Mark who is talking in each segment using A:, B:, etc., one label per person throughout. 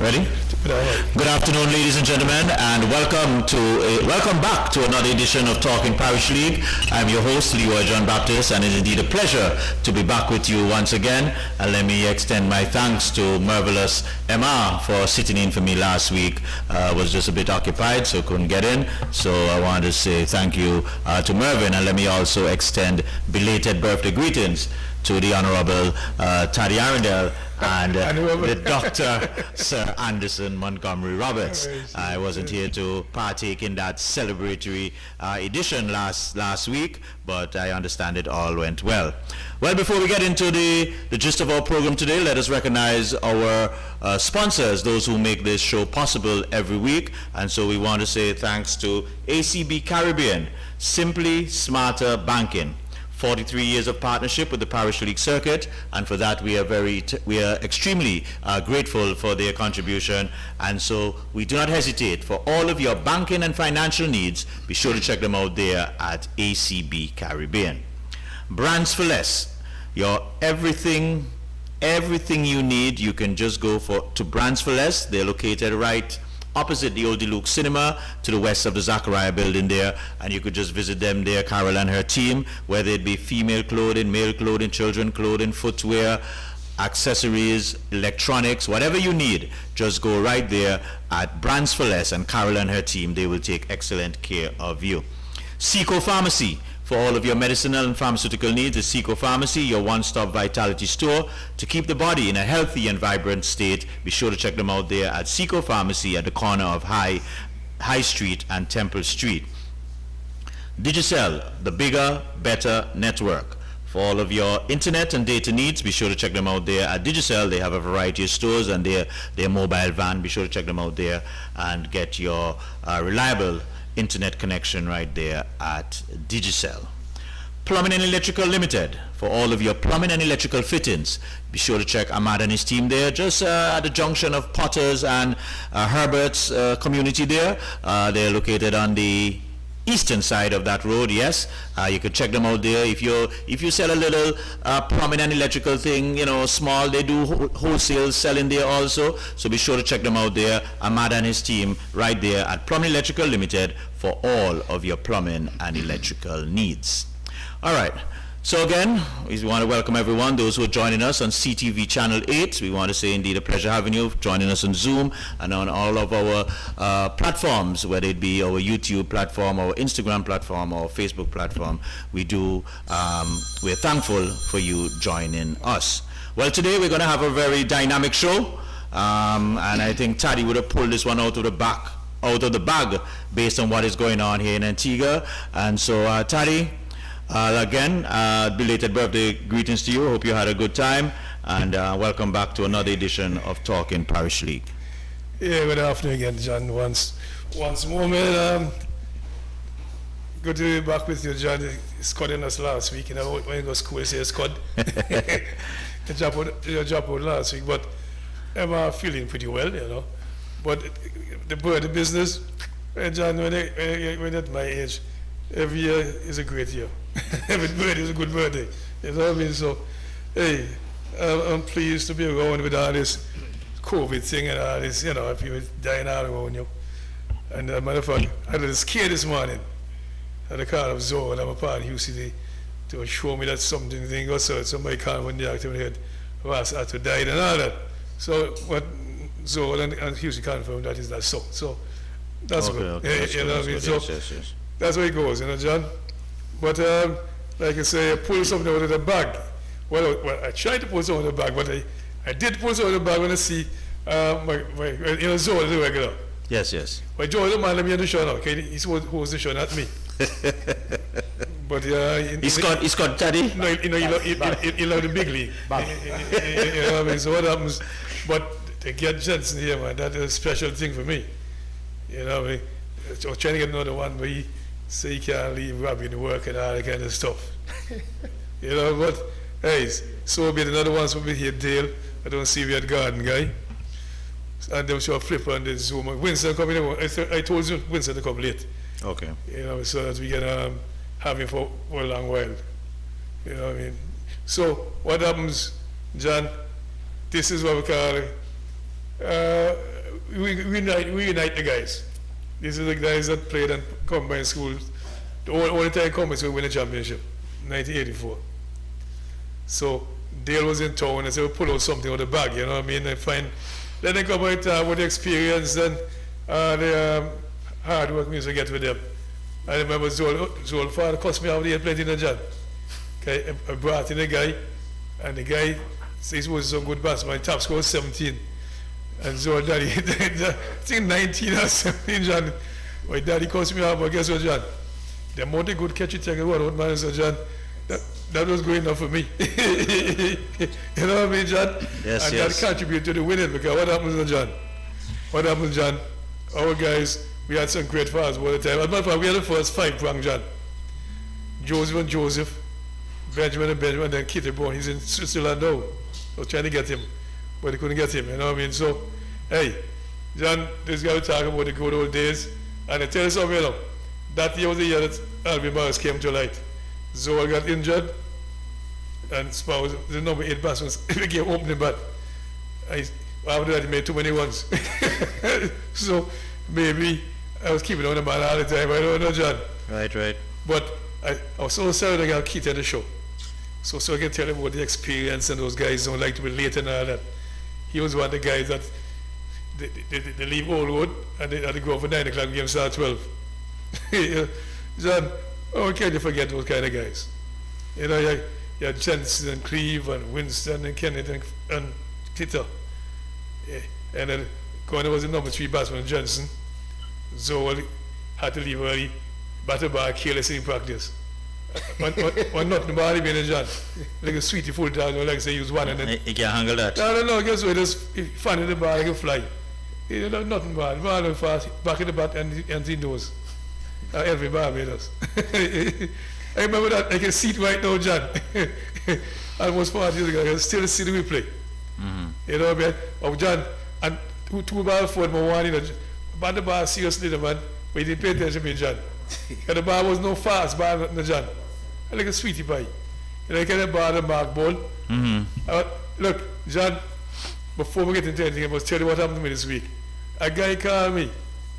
A: Ready? Good afternoon, ladies and gentlemen, and welcome back to another edition of Talking Parish League. I'm your host, Leroy John Baptist, and it's indeed a pleasure to be back with you once again. And let me extend my thanks to marvelous Emma for sitting in for me last week. Was just a bit occupied, so couldn't get in. So I wanted to say thank you to Mervyn, and let me also extend belated birthday greetings to the Honorable Taddy Arundel and the Dr. Sir Anderson Montgomery Roberts. I wasn't here to partake in that celebratory edition last week, but I understand it all went well. Well, before we get into the gist of our program today, let us recognize our sponsors, those who make this show possible every week. And so we want to say thanks to ACB Caribbean, Simply Smarter Banking. 43 years of partnership with the Parish League circuit, and for that we are extremely grateful for their contribution. And so we do not hesitate. For all of your banking and financial needs, be sure to check them out there at ACB Caribbean. Brands for Less, your everything you need, you can just go to Brands for Less. They're located right opposite the Old Luke Cinema, to the west of the Zachariah building there, and you could just visit them there, Carol and her team, whether it be female clothing, male clothing, children clothing, footwear, accessories, electronics, whatever you need, just go right there at Brands for Less, and Carol and her team, they will take excellent care of you. Seco Pharmacy, for all of your medicinal and pharmaceutical needs, is Seco Pharmacy, your one-stop vitality store to keep the body in a healthy and vibrant state. Be sure to check them out there at Seco Pharmacy at the corner of High Street and Temple Street. Digicel, the bigger, better network. For all of your internet and data needs, be sure to check them out there at Digicel. They have a variety of stores and their mobile van. Be sure to check them out there and get your reliable internet connection right there at Digicel. Plumbing and Electrical Limited, for all of your plumbing and electrical fittings, be sure to check Ahmad and his team there, just at the junction of Potters and Herbert's community there. They're located on the eastern side of that road. Yes, you could check them out there. If you sell a little plumbing and electrical thing, small, they do wholesale selling there also, so be sure to check them out there. Ahmad and his team right there at Plumbing Electrical Limited for all of your plumbing and electrical needs. All right, so again, we want to welcome everyone, those who are joining us on CTV Channel 8. We want to say indeed a pleasure having you, joining us on Zoom and on all of our platforms, whether it be our YouTube platform, our Instagram platform, or Facebook platform. We're thankful for you joining us. Well, today we're going to have a very dynamic show, and I think Taddy would have pulled this one out of the bag based on what is going on here in Antigua. And so, Taddy, again, belated birthday greetings to you. Hope you had a good time, and welcome back to another edition of Talking Parish League.
B: Yeah, good afternoon again, John. Once more, man. Good to be back with you, John. You scored us last week. When you go to school, you say you scored. You dropped out last week, but I'm feeling pretty well, But the birthday business, John, when at my age, every year is a great year. Every birthday is a good birthday. You know what I mean? So, hey, I'm pleased to be around with all this COVID thing and all this, people dying all around you. And matter of fact, I had a scare this morning. I had a call of Zoe, and I'm a part of UCD, to show me that something thing or so. Somebody called when the actor had had to die and all that. So what Zoe and UCD confirmed that is that so. So that's good.
A: Okay,
B: you know what I mean? So
A: yes.
B: that's where it goes, John. But like I say, I pulled something out of the bag. Well, I tried to pull something out of the bag, but I did pull something out of the bag when I see my Zoe the regular.
A: Yes.
B: But Joe, don't mind, let me on the show now, okay? He's who was the show, not me. But
A: he's got Taddy.
B: No, he love the big league. You know what I mean? So what happens? But to get Jensen here, man, that is a special thing for me. You know what I mean? So trying to get another one, but he say he can't leave Robbie to work and all that kind of stuff. But hey, so be it. Another one's will be here, Dale. I don't see we had garden guy. And then she'll flip on the Zoom. Winston coming in. I told you Winston to come late.
A: Okay.
B: So that we can have him for a long while. You know what I mean? So what happens, John? This is what we call we unite the guys. These are the guys that played in combined school. The only time combined school win a championship, 1984. So Dale was in town and said, we'll pull out something out of the bag, you know what I mean? Then they come out with the experience and the hard work we used to get with them. I remember Zoal father cost me out here plenty in the job. Okay, I brought in a guy, and the guy says he was some good batsman. Top score was 17. And Zoal daddy, I think 19 or 17, John. My daddy cost me out, but guess what, John? The amount of good catch you take out, man, so John, that was good enough for me. You know what I mean, John?
A: Yes,
B: and
A: yes.
B: that contributed to the winning, because what happens, John? What happens, John? Our guys, we had some great fast all the time. As a matter of fact, we had the first 5 prong, John. Joseph and Joseph, Benjamin and Benjamin, and then Kitty Brown. He's in Switzerland now. I was trying to get him, but they couldn't get him, you know what I mean? So, hey, John, this guy was talking about the good old days. And I tell you something, you know, that year was the year that Alvin Morris came to light. Zoal got injured, and Spouse, the number 8 batsman, became opening bat. After that, he made too many runs. So, maybe I was keeping on the man all the time. I don't know, John.
A: Right.
B: But I was so sorry that I got Keith at the show. So I can tell him about the experience, and those guys don't like to be late and all that. He was one of the guys that they leave Old Road and they go for 9 o'clock, game start 12. John, how can you forget those kind of guys? You know, you had Jensen and Cleve and Winston and Kenneth and Tito. Yeah. And then Corner was the number 3 batsman, Johnson. Zoal had to leave early, batter bar careless in practice. One not the body being a John. Like a sweetie full down, like say use one and then.
A: You can't handle that.
B: No, guess what? Just find the ball like a fly. You know, nothing bad. Ball went fast, back in the bat and he knows. Every bar made us. I remember that, I can see it right now, John. Almost 40 years ago, I can still see the replay.
A: Mm-hmm.
B: You know, man. Oh, John, and two balls for my one, you know, but the ball seriously, man. But he didn't pay attention to me, John. And the ball was no fast ball, no, John. Like a sweetie pie. You know, you can ball the mark ball.
A: Mm-hmm.
B: Look, John, before we get into anything, I must tell you what happened to me this week. A guy called me,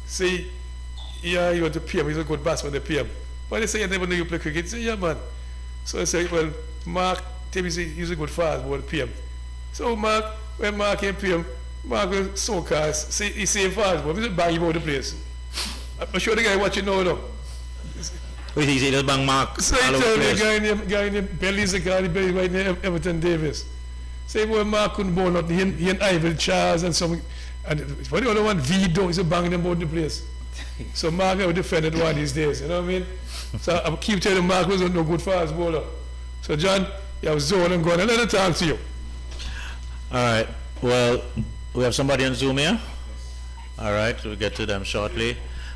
B: say, yeah, you want to PM, he's a good batsman, the PM. But they say, I never knew you play cricket. He said, yeah, man. So I said, well, Mark, tell me he's a good fast ball, PM. So Mark, when Mark came PM, Mark was so cast, say, he say fast ball, he's a bang about the place. I'm sure the guy watching now, though.
A: Wait, he just bang Mark.
B: So I tell me a guy named Belly's a guy, Belly right near Everton Davis. Say, boy, Mark couldn't bowl nothing. He and Ivan Charles and some, and what the other one, Vido, he's a banging them about the place. So Mark never defended one these days, you know what I mean? So I keep telling Mark wasn't no good fast bowler. So John, you have Zoal and going, and let me talk to you.
A: All right. Well, we have somebody on Zoom here. All right, we'll get to them shortly.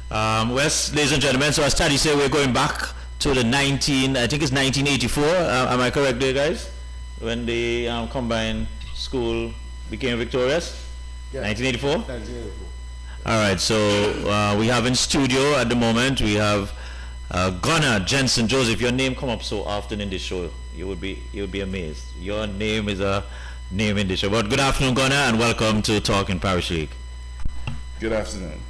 A: Wes, ladies and gentlemen, so as Taddy said, we're going back to the I think it's 1984. Am I correct there, guys? When the combined school became victorious? Yeah. 1984? 1984. All right, so we have in studio at the moment, we have Gunnar Jensen Joseph. Your name come up so often in this show, you would be amazed. Your name is a name in this show. But good afternoon, Gunnar, and welcome to Talking Parish League.
C: Good afternoon.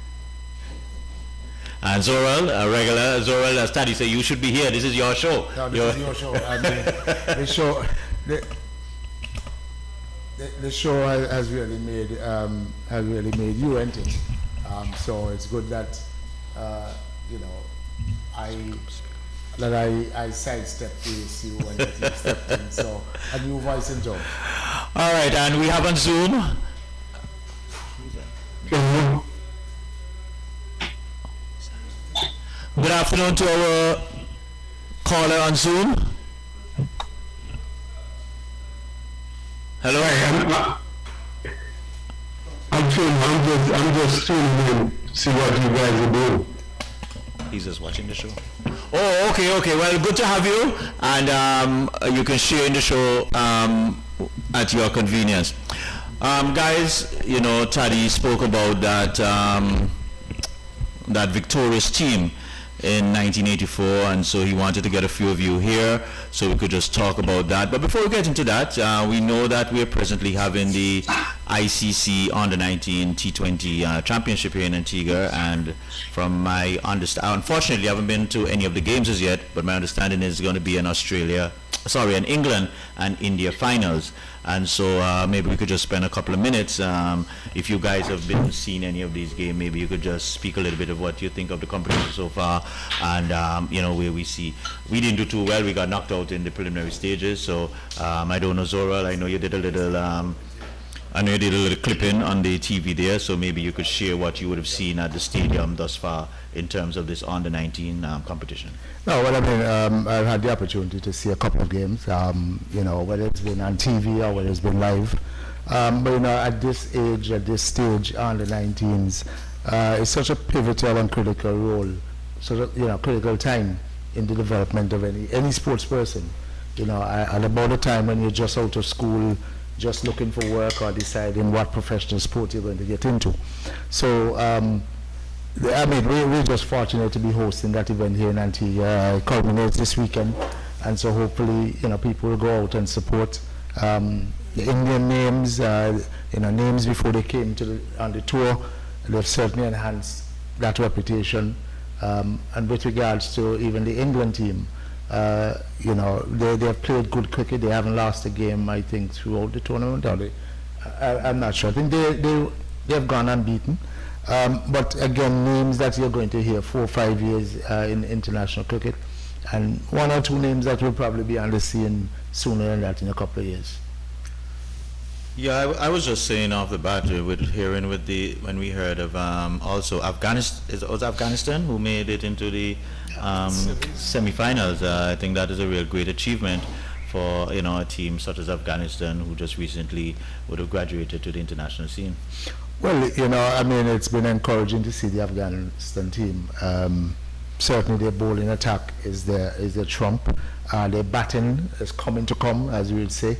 A: And Zoral, a regular. Zoral, as Taddy said, you should be here. This is your show.
D: No, this is your show. I mean, the show has really made you enter. So it's good that you know I sidestepped this you and that you stepped in. So a new voice and job.
A: All right, and we have on Zoom. Good afternoon to our caller on Zoom. Hello.
E: I'm just tuning in to see what you guys are doing.
A: He's just watching the show. Oh, okay. Well, good to have you, and you can share in the show at your convenience. Guys, you know, Taddy spoke about that victorious team in 1984, and so he wanted to get a few of you here so we could just talk about that. But before we get into that, we know that we're presently having the ICC Under-19 T20 Championship here in Antigua, and from my understanding, unfortunately I haven't been to any of the games as yet, but my understanding is going to be an England and India finals. And so maybe we could just spend a couple of minutes. If you guys have been seeing any of these games, maybe you could just speak a little bit of what you think of the competition so far, and where we see we didn't do too well. We got knocked out in the preliminary stages. So I don't know, Zoral, I know you did a little. I know you did a little clipping on the TV there, so maybe you could share what you would have seen at the stadium thus far in terms of this under-19 competition.
D: No, well, I mean, I've had the opportunity to see a couple of games, whether it's been on TV or whether it's been live. But, at this age, at this stage, under-19s, it's such a pivotal and critical role, critical time in the development of any sports person. At about the time when you're just out of school, just looking for work or deciding what professional sport you're going to get into. So, we're just fortunate to be hosting that event here in Antigua. It culminates this weekend, and so hopefully, people will go out and support the Indian names, names before they came on the tour. They've certainly enhanced that reputation. And with regards to even the England team, they've played good cricket. They haven't lost a game, I think, throughout the tournament. I'm not sure. I think they've gone unbeaten. But again, names that you're going to hear 4 or 5 years in international cricket, and 1 or 2 names that will probably be on the scene sooner than that in a couple of years.
A: Yeah, I was just saying off the bat when we heard of also Afghanistan. It was Afghanistan who made it into the semi-finals. I think that is a real great achievement for a team such as Afghanistan, who just recently would have graduated to the international scene.
D: Well, it's been encouraging to see the Afghanistan team. Certainly their bowling attack is their trump. Their batting is coming to come, as we would say,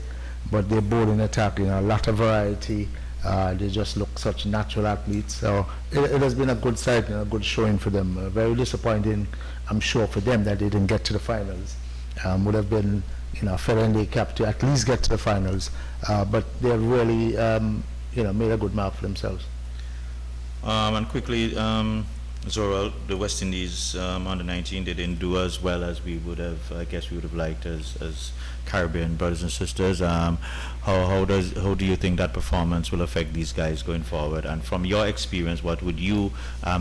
D: but their bowling attack, a lot of variety. They just look such natural athletes. So it has been a good sight and a good showing for them. Very disappointing, I'm sure, for them that they didn't get to the finals. Would have been, fair handicap to at least get to the finals. But they really, made a good mark for themselves.
A: And quickly, Zoral, the West Indies under-19, they didn't do as well as we would have, I guess we would have liked as Caribbean brothers and sisters. How do you think that performance will affect these guys going forward? And from your experience, what would you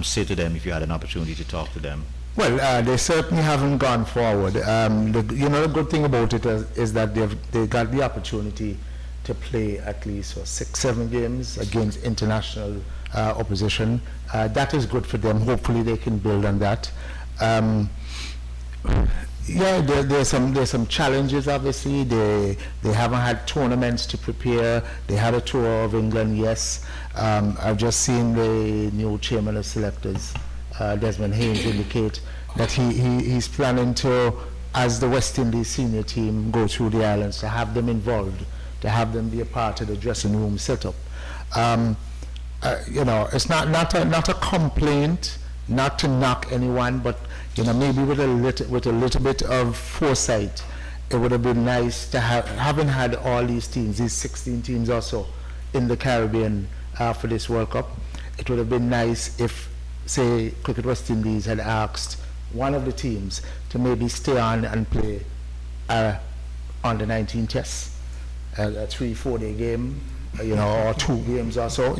A: say to them if you had an opportunity to talk to them?
D: Well, they certainly haven't gone forward. The good thing about it is that they got the opportunity to play at least 6-7 games against international opposition. That is good for them. Hopefully they can build on that. There's some challenges. Obviously, they haven't had tournaments to prepare. They had a tour of England, yes. I've just seen the new chairman of selectors, Desmond Haynes, indicate that he's planning to, as the West Indies senior team, go through the islands, to have them involved, to have them be a part of the dressing room setup. It's not a complaint, not to knock anyone, but maybe with a little bit of foresight, it would have been nice to having had all these teams, these 16 teams or so, in the Caribbean for this World Cup. It would have been nice if, say, Cricket West Indies had asked one of the teams to maybe stay on and play under-19 tests, a 3-4 day game, or 2 games or so,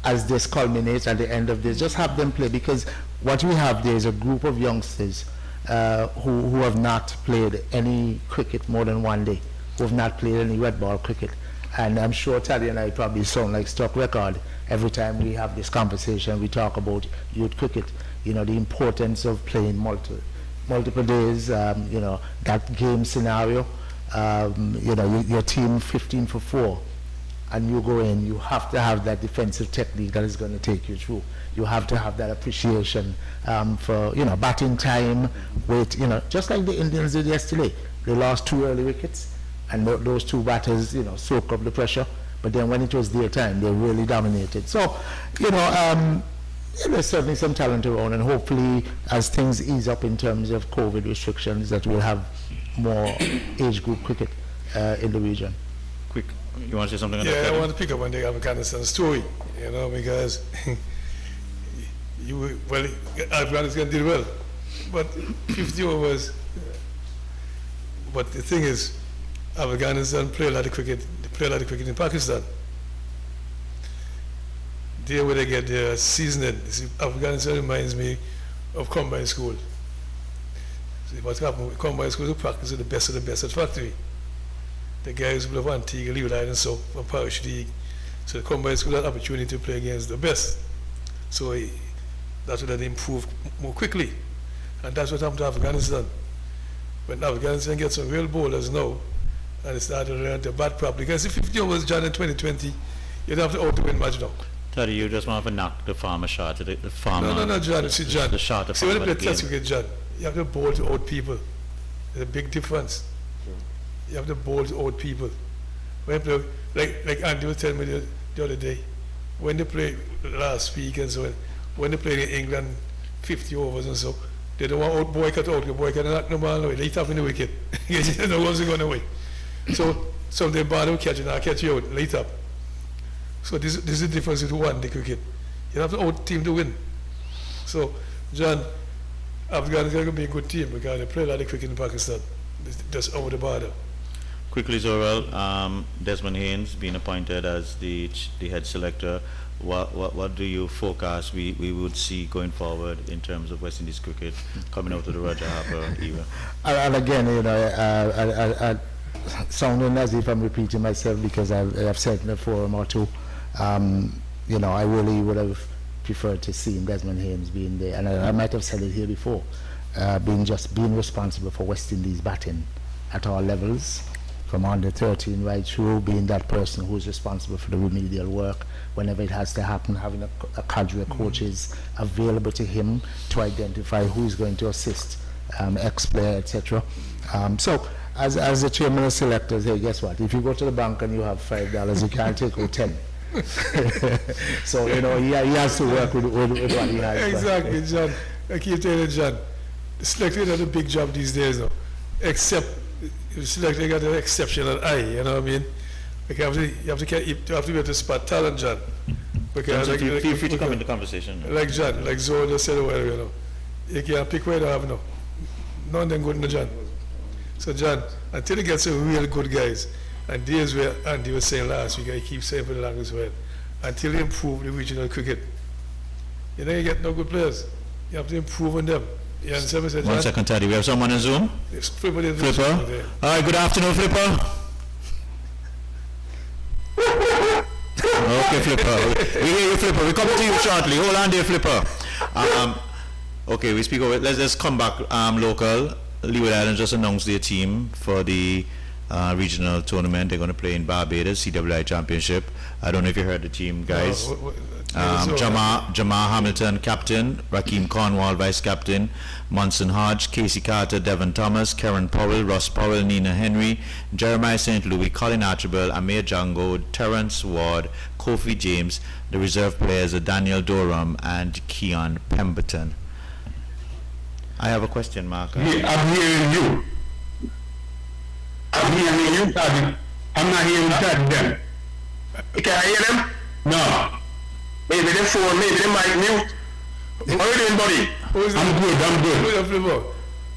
D: as this culminates at the end of this. Just have them play, because what we have there is a group of youngsters who have not played any cricket more than 1 day, who have not played any red ball cricket. And I'm sure Tally and I probably sound like stock record every time we have this conversation. We talk about youth cricket, the importance of playing multiple days, that game scenario. Your team 15 for 4, and you go in, you have to have that defensive technique that is going to take you through. You have to have that appreciation for, batting time, wait, just like the Indians did yesterday. They lost 2 early wickets, and those 2 batters, soak up the pressure. But then when it was their time, they really dominated. So, there's certainly some talent around, and hopefully as things ease up in terms of COVID restrictions, that we'll have more age group cricket in the region.
A: You want to say something on that?
B: Yeah, I
A: Kevin?
B: want to pick up on the Afghanistan story, because Afghanistan did well, but 50 overs. But the thing is, Afghanistan play a lot of cricket. They play a lot of cricket in Pakistan. There where they get their seasoning. See, Afghanistan reminds me of combine school. See, what's happened with combine school, who practice the best at factory. The guys who have Antigua, Leeward Islands, so from Parish League. So the combine school had opportunity to play against the best. So that's what they improve more quickly. And that's what happened to Afghanistan. When Afghanistan gets some real bowlers now, and it started to learn to bat properly. Because if 50 overs John in 2020, you'd have to out to win match now.
A: Teddy, you just want to knock the farmer shot, the farmer.
B: No, John. See, John.
A: The shot of
B: See, when you
A: farmer
B: play test cricket, John, you have to bowl to out people. There's a big difference. You have to bowl to out people. When you play, like Andy was telling me the other day, when they play last week and so on, when they play in England 50 overs and so, they don't want out boycott out. The boycott knock the ball away. Late up in the wicket. No one's going away. So some they ball will catch it, and I'll catch you out late up. So this is the difference with one day cricket. You have to out team to win. So John, Afghanistan going to be a good team because they play a lot of cricket in Pakistan. Just over the border.
A: Quickly, Zorel, Desmond Haynes being appointed as the head selector. What do you forecast we would see going forward in terms of West Indies cricket coming out of the Roger Harper era?
D: And again, sounding as if I'm repeating myself because I've said in a forum or two, I really would have preferred to see Desmond Haynes being there, and I might have said it here before, being responsible for West Indies batting at all levels, from under 13 right through, being that person who's responsible for the remedial work whenever it has to happen, having a cadre of coaches available to him to identify who's going to assist ex-player, etc. So as the chairman of selectors, hey, guess what? If you go to the bank and you have $5, you can't take out 10. So he has to work with what he has.
B: Exactly, John. I keep telling you, John, the selectors have a big job these days now, except the selector got an exceptional eye, you know what I mean? Because you have to be able to spot talent, John. Because
A: feel free to come in the conversation.
B: Like John, like Zoe just said a while ago, you can't pick where you have no. None of them good, no, John. So John, until you get some real good guys, and there's where Andy was saying last week, I keep saying for the longest while, until you improve the regional cricket, you get no good players. You have to improve on them. You understand what I'm saying, John?
A: 1 second, Teddy. We have someone on Zoom.
B: Yes, Flipper.
A: Flipper. All right, good afternoon, Flipper. Okay, Flipper. We hear you, Flipper. We're coming to you shortly. Hold on there, Flipper. Okay, we speak over it. Let's come back local. Leeward Islands just announced their team for the regional tournament. They're going to play in Barbados, CWI Championship. I don't know if you heard the team, guys. Jamar Hamilton, captain. Rakeem Cornwall, vice captain. Monson Hodge, Casey Carter, Devon Thomas, Karen Powell, Ross Powell, Nina Henry, Jeremiah St. Louis, Colin Archibald, Amir Django, Terrence Ward, Kofi James. The reserve players are Daniel Durham and Keon Pemberton. I have a question, Mark.
E: I'm hearing you. I'm hearing you, Taddy. I'm not hearing Taddy then. Can I hear them? No. Maybe they phone, maybe they might mute. How are you doing, buddy? I'm good.
B: Who's that, Flipper?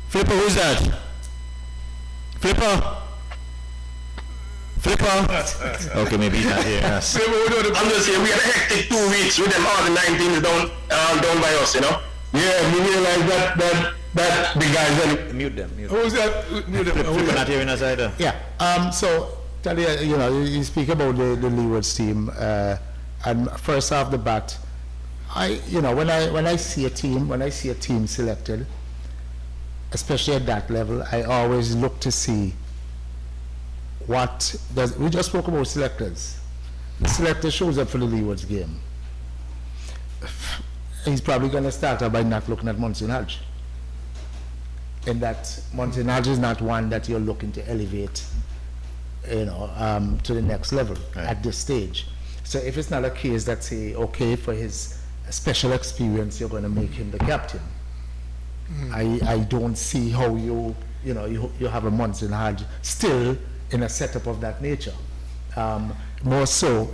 A: Flipper, who's that? Flipper? Okay, maybe he's not here. Yes.
E: I'm just saying, we had a hectic 2 weeks with them all the 19s down by us, Yeah, we realize that the guys
A: Mute them.
B: Who's that?
A: Flipper not hearing us either.
D: Yeah. So, tell you speak about the Leewards team, and first off the bat, when I see a team selected, especially at that level, I always look to see we just spoke about selectors. The selector shows up for the Leewards game. He's probably going to start out by not looking at Monson Hodge. And that Monson Hodge is not one that you're looking to elevate, to the next level at this stage. So if it's not a case that say, okay, for his special experience, you're going to make him the captain. I don't see how you have a Monson Hodge still in a setup of that nature. More so,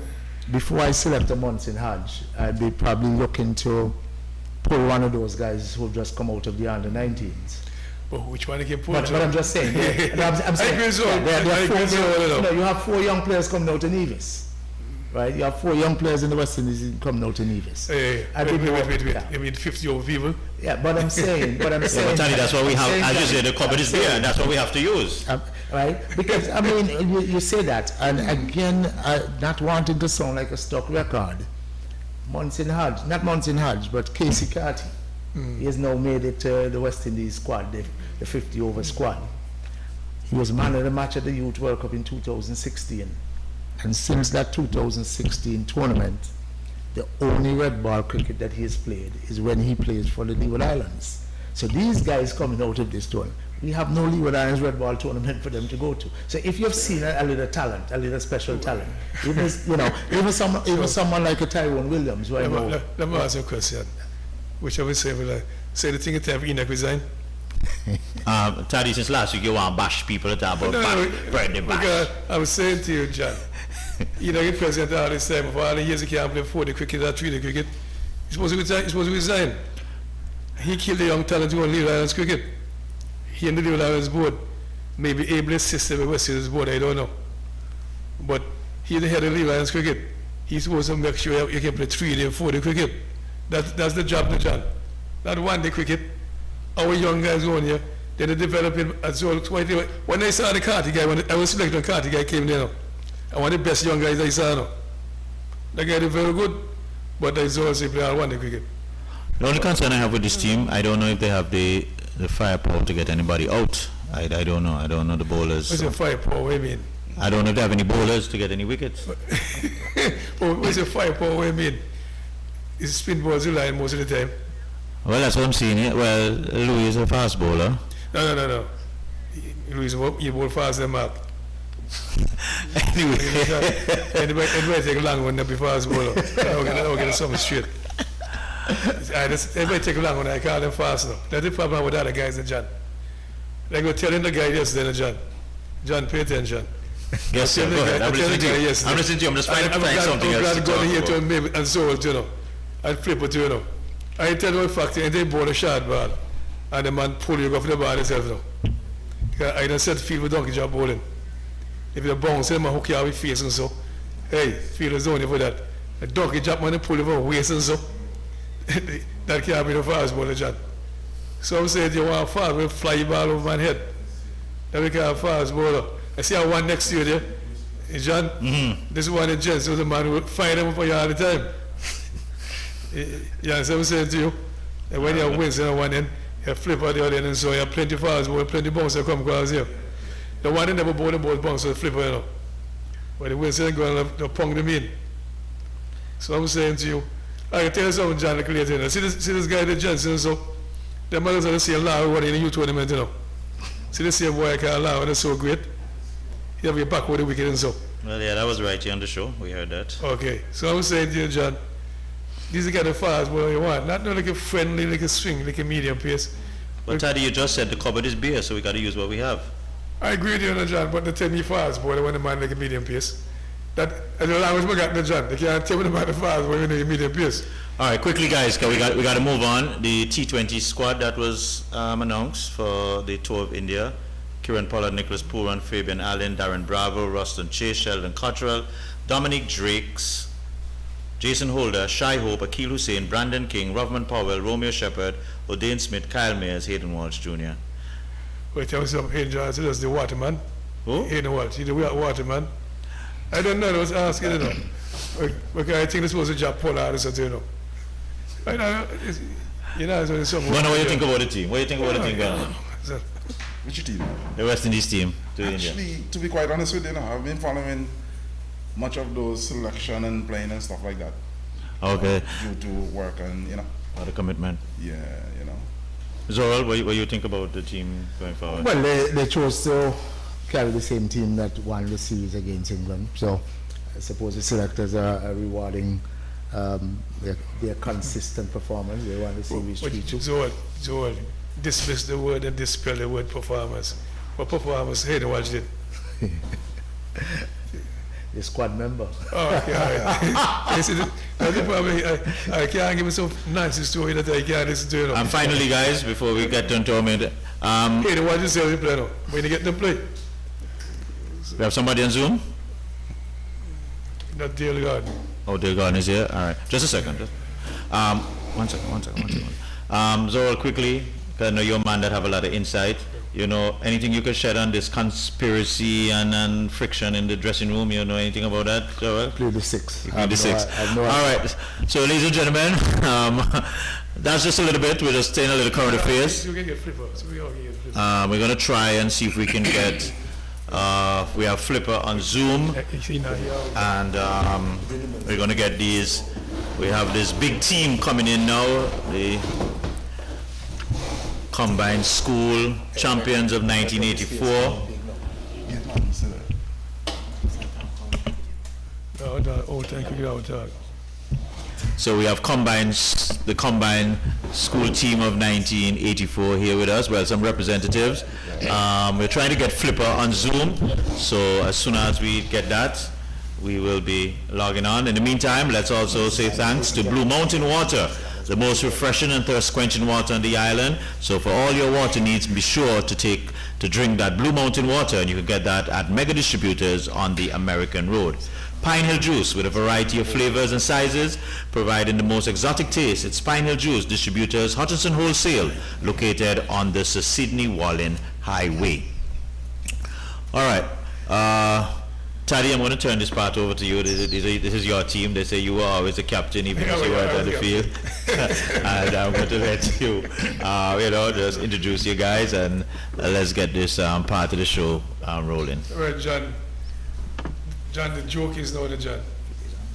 D: before I select a Munson Hodge, I'd be probably looking to pull one of those guys who've just come out of the under-19s.
B: But which one can pull?
D: But I'm just saying, I'm saying, you have 4 young players coming out in Nevis. Right, you have 4 young players in the West Indies coming out in Nevis.
B: Wait. You mean 50 over people?
D: Yeah, but I'm saying,
A: But Tony, that's what we have, as you say, the cupboard is there, and that's what we have to use.
D: Right, because I mean, you say that, and again, not wanting to sound like a stock record, Munson Hodge, not Munson Hodge, but Casey Carty, he has now made it to the West Indies squad, the 50 over squad. He was man of the match at the Youth World Cup in 2016. And since that 2016 tournament, the only red ball cricket that he has played is when he plays for the Leeward Islands. So these guys coming out of this tournament, we have no Leeward Islands red ball tournament for them to go to. So if you've seen a little talent, a little special talent, even someone like a Tyrone Williams, who I know.
B: Let me ask you a question. Which I would say, say the thing at time Enoch resign.
A: Taddy, since last week you want to bash people that about bash.
B: I was saying to you, John, you know, you're president all this time, for all the years he can't play 40 cricket or 3 cricket. He's supposed to resign. He killed the young talent who on Leeward Islands cricket. He and the Leeward Islands board may be able to assist the West Indies board, I don't know. But he's the head of the Leeward Islands cricket. He's supposed to make sure you can play 3 and 40 cricket. That's the job, John. Not 1-day cricket. Our young guys on here, they're developing as well. When I saw the Carty guy, when I was selecting Carty guy came there, and one of the best young guys I saw now. The guy is very good, but he's also play all 1-day cricket.
A: The only concern I have with this team, I don't know if they have the firepower to get anybody out. I don't know. I don't know the bowlers.
B: What's the firepower? What do you mean?
A: I don't know if they have any bowlers to get any wickets.
B: What's the firepower? What do you mean? Is spin balls the line most of the time?
A: Well, that's what I'm seeing here. Well, Louis is a fast bowler.
B: No. Louis, you bowl faster than Mark.
A: Anyway.
B: Anybody take a long one before I was bowler. I'll get something straight. Everybody take a long one, I call them fast now. That's the problem with other guys, John. Like we're telling the guy yesterday, John. John, pay attention.
A: Yes, sir. Go ahead. I'm listening to you. I'm listening to you. I'm just trying to find something else to talk
B: here
A: about.
B: To and so on, you know. I'll flip it, you know. I tell you a fact, they bowl a short ball, and the man pull you off the ball himself now. Because I done set field with donkey job bowling. If you bounce, the man hook you out with face and so. Hey, field is only for that. The donkey job man pull you over waist and so. That can't be the fast bowler, John. So I'm saying you want a fast bowler, fly your ball over my head. Then we can have a fast bowler. I see one next to you there. Hey, John, this is one of the gents, so the man will find them for you all the time. Yeah, so I'm saying to you, and when you have wins in one end, you flip out the other end, and so you have plenty fast ball, plenty bounce that come across here. The one that never ball the ball bounce, so the flipper, you know. When the wins in, go and pong them in. So I'm saying to you, I can tell you something, John, later, you know. See this guy, the Johnson, so the mothers are the same law what in the youth tournament, you know. See the same boy I can't allow, and it's so great. You have your back with the wicked and so.
A: Well, yeah, that was right here on the show. We heard that.
B: Okay, so I'm saying to you, John, these are kind of fast ball you want. Not like a friendly, like a swing, like a medium pace.
A: But Taddy, you just said the cupboard is bare, so we got to use what we have.
B: I agree with you, John, but they tell me fast ball, they want a man like a medium pace. That, as long as we got the John, they can't tell me about the fast ball, when they medium pace.
A: All right, quickly, guys, because we got to move on. The T20 squad that was announced for the tour of India. Kieran Pollard, Nicholas Pooran, Fabian Allen, Darren Bravo, Ruston Chase, Sheldon Cottrell, Dominic Drakes, Jason Holder, Shai Hope, Akil Hussain, Brandon King, Rovman Powell, Romeo Shepard, O'Dane Smith, Kyle Mayers, Hayden Walsh Jr.
B: Wait, tell me something, Hayden Johnson, that's the waterman.
A: Who?
B: Hayden Walsh, he's the waterman. I don't know, I was asking, you know. Okay, I think this was a job Pollard or something, you know. I know, you know, it's something.
A: What do you think about the team? What do you think about the team?
C: Which team?
A: The West Indies team to India.
C: Actually, to be quite honest with you, I've been following much of those selection and playing and stuff like that.
A: Okay.
C: Due to work and, you know.
A: Or the commitment.
C: Yeah, you know.
A: Zoral, what do you think about the team going forward?
D: Well, they chose to carry the same team that won the series against England. So I suppose the selectors are rewarding their consistent performance. They won the series 3-2.
B: Zoral, dismiss the word and dispel the word performance. What performance Hayden Walsh did?
D: a squad member.
B: Oh, okay, all right. This is that's the problem. I can't give you some nice story that I can't listen to.
A: And finally, guys, before we get into a minute,
B: Hey, the one you say we play now. When you get to play,
A: we have somebody on Zoom.
B: not Dale Garden.
A: Oh, Dale Garden is here. All right, just a second. One second. Zoral, quickly, because I know you're a man that have a lot of insight. You know, anything you could shed on this conspiracy and friction in the dressing room? You know anything about that, Zoral?
D: Play the 6.
A: All right. So, ladies and gentlemen, that's just a little bit. We're just saying a little current affairs.
B: You can get flipper. So we all can get flipper.
A: We're gonna try and see if we can get. We have Flipper on Zoom, and we're gonna get these. We have this big team coming in now. The combined school champions of 1984.
B: Oh, thank you.
A: So we have the combined school team of 1984 here with us. Well, some representatives. We're trying to get Flipper on Zoom. So as soon as we get that, we will be logging on. In the meantime, let's also say thanks to Blue Mountain Water, the most refreshing and thirst-quenching water on the island. So for all your water needs, be sure to drink that Blue Mountain Water, and you can get that at mega distributors on the American Road. Pine Hill Juice, with a variety of flavors and sizes, providing the most exotic taste. It's Pine Hill Juice Distributors, Hutchinson Wholesale, located on the Sir Sidney Wallen Highway. All right. Taddy, I'm going to turn this part over to you. This is your team. They say you were always the captain, even if you weren't on the field. And I'm going to let you, just introduce you guys, and let's get this part of the show rolling.
B: All right, John. John, the joke is now,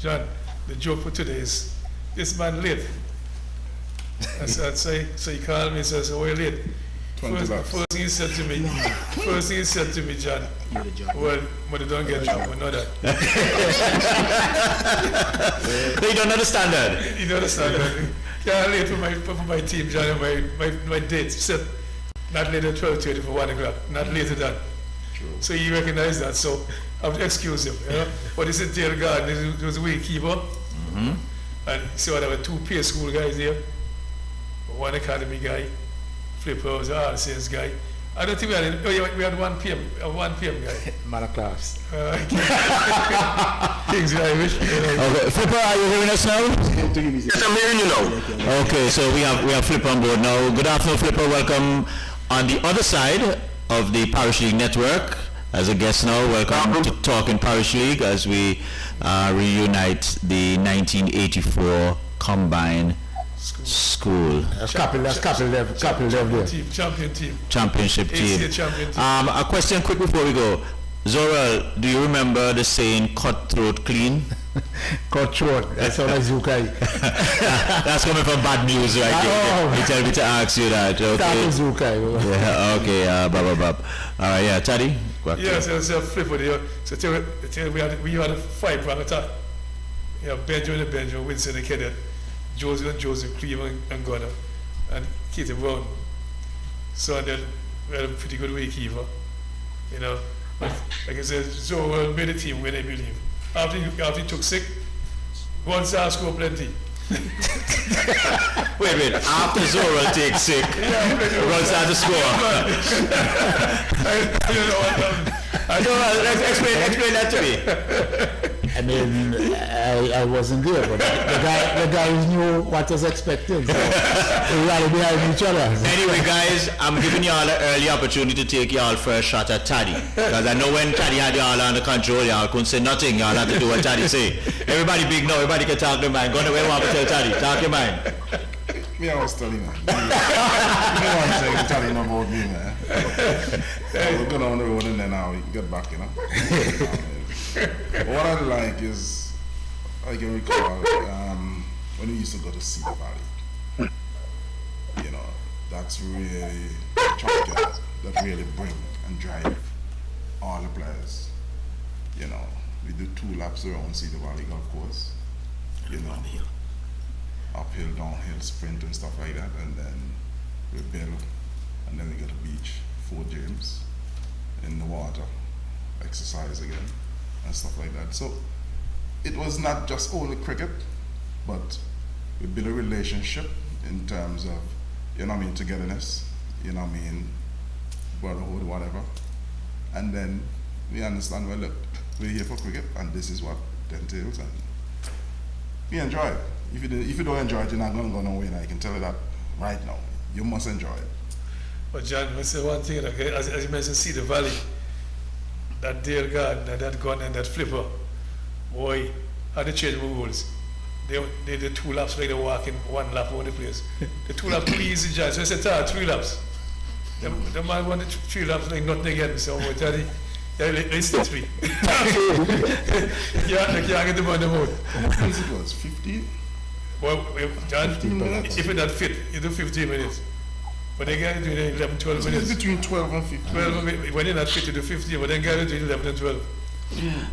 B: John, the joke for today is, this man late. I said, so he called me and says, oh, you're late. First thing he said to me, John, well, but you don't get job, we know that.
A: You don't understand that?
B: You don't understand that. Yeah, late for my team, John, and my date set, not later than 12:30 for 1 o'clock, not later than. So he recognized that, so I have to excuse him, you know. But this is Dale Garden, he was a wicketkeeper. And so there were 2 peer school guys here, 1 academy guy, Flipper was an RCS guy. I don't think we had 1 PM guy.
D: Man of class.
B: King's Irish.
A: Okay, Flipper, are you hearing us now?
E: Yes, I'm hearing you now.
A: Okay, so we have Flipper on board now. Good afternoon, Flipper. Welcome on the other side of the Parish League network as a guest now. Welcome to Talking Parish League as we reunite the 1984 combined school.
D: That's couple level there.
A: Championship team. A question quick before we go. Zoral, do you remember the saying "cutthroat clean"?
D: Cutthroat. That's all I Zukai.
A: That's coming from bad news, right? You tell me to ask you that. Okay.
D: Zukai.
A: Yeah. Okay. Bob. All right. Yeah. Taddy.
B: Yes, it's a flip with you. So we had a 5-prong attack. You know, Benjamin, Winston, the cadet, Joseph, Cleveland, and Gunner, and Keith Brown. So then we had a pretty good wicketkeeper, you know. But like I said, so made the team win, I believe. After he took sick, one star score plenty.
A: Wait. After Zoral takes sick, runs out to score. Explain that to me.
D: I mean, I wasn't there, but the guys knew what was expected. So we rallied behind each other.
A: Anyway, guys, I'm giving y'all an early opportunity to take y'all first shot at Taddy. Because I know when Taddy had y'all under control, y'all couldn't say nothing. Y'all had to do what Taddy say. Everybody big now. Everybody can talk their mind. Go away, want to tell Taddy. Talk your mind.
C: Me, I was telling you. You know what I'm saying? Telling you about me, man. We're going on the road and then now we get back, you know. What I like is, I can recall when we used to go to see the Valley. You know, that's really a champion that really bring and drive all the players. You know, we do 2 laps around Cedar Valley golf course. You know, uphill, downhill, sprint and stuff like that, and then we build, and then we go to the beach, 4 gyms in the water, exercise again, and stuff like that. So it was not just only cricket, but we built a relationship in terms of, you know what I mean, togetherness, you know what I mean, brotherhood, whatever. And then we understand, well, look, we're here for cricket, and this is what it entails, and we enjoy it. If you don't enjoy it, you're not going to go nowhere, and I can tell you that right now. You must enjoy it.
B: But John, I say one thing, okay, as you mentioned, Cedar Valley, that Dale Garden, that gun and that flipper, boy, how they change the rules. They did 2 laps like they walk in 1 lap around the place. The 2 laps too easy, John. So I said, 3 laps. The man wanted 3 laps like nothing again. So I said, let's stay 3. Yeah, they can't get the money out.
C: What was it was, 50?
B: Well, John,
C: 15 minutes.
B: if it's not fit, you do 15 minutes. But they get to 11, 12
C: It's
B: minutes.
C: between 12 and 15.
B: 12, when you're not fit, you do 15, but then guys do 11 and 12.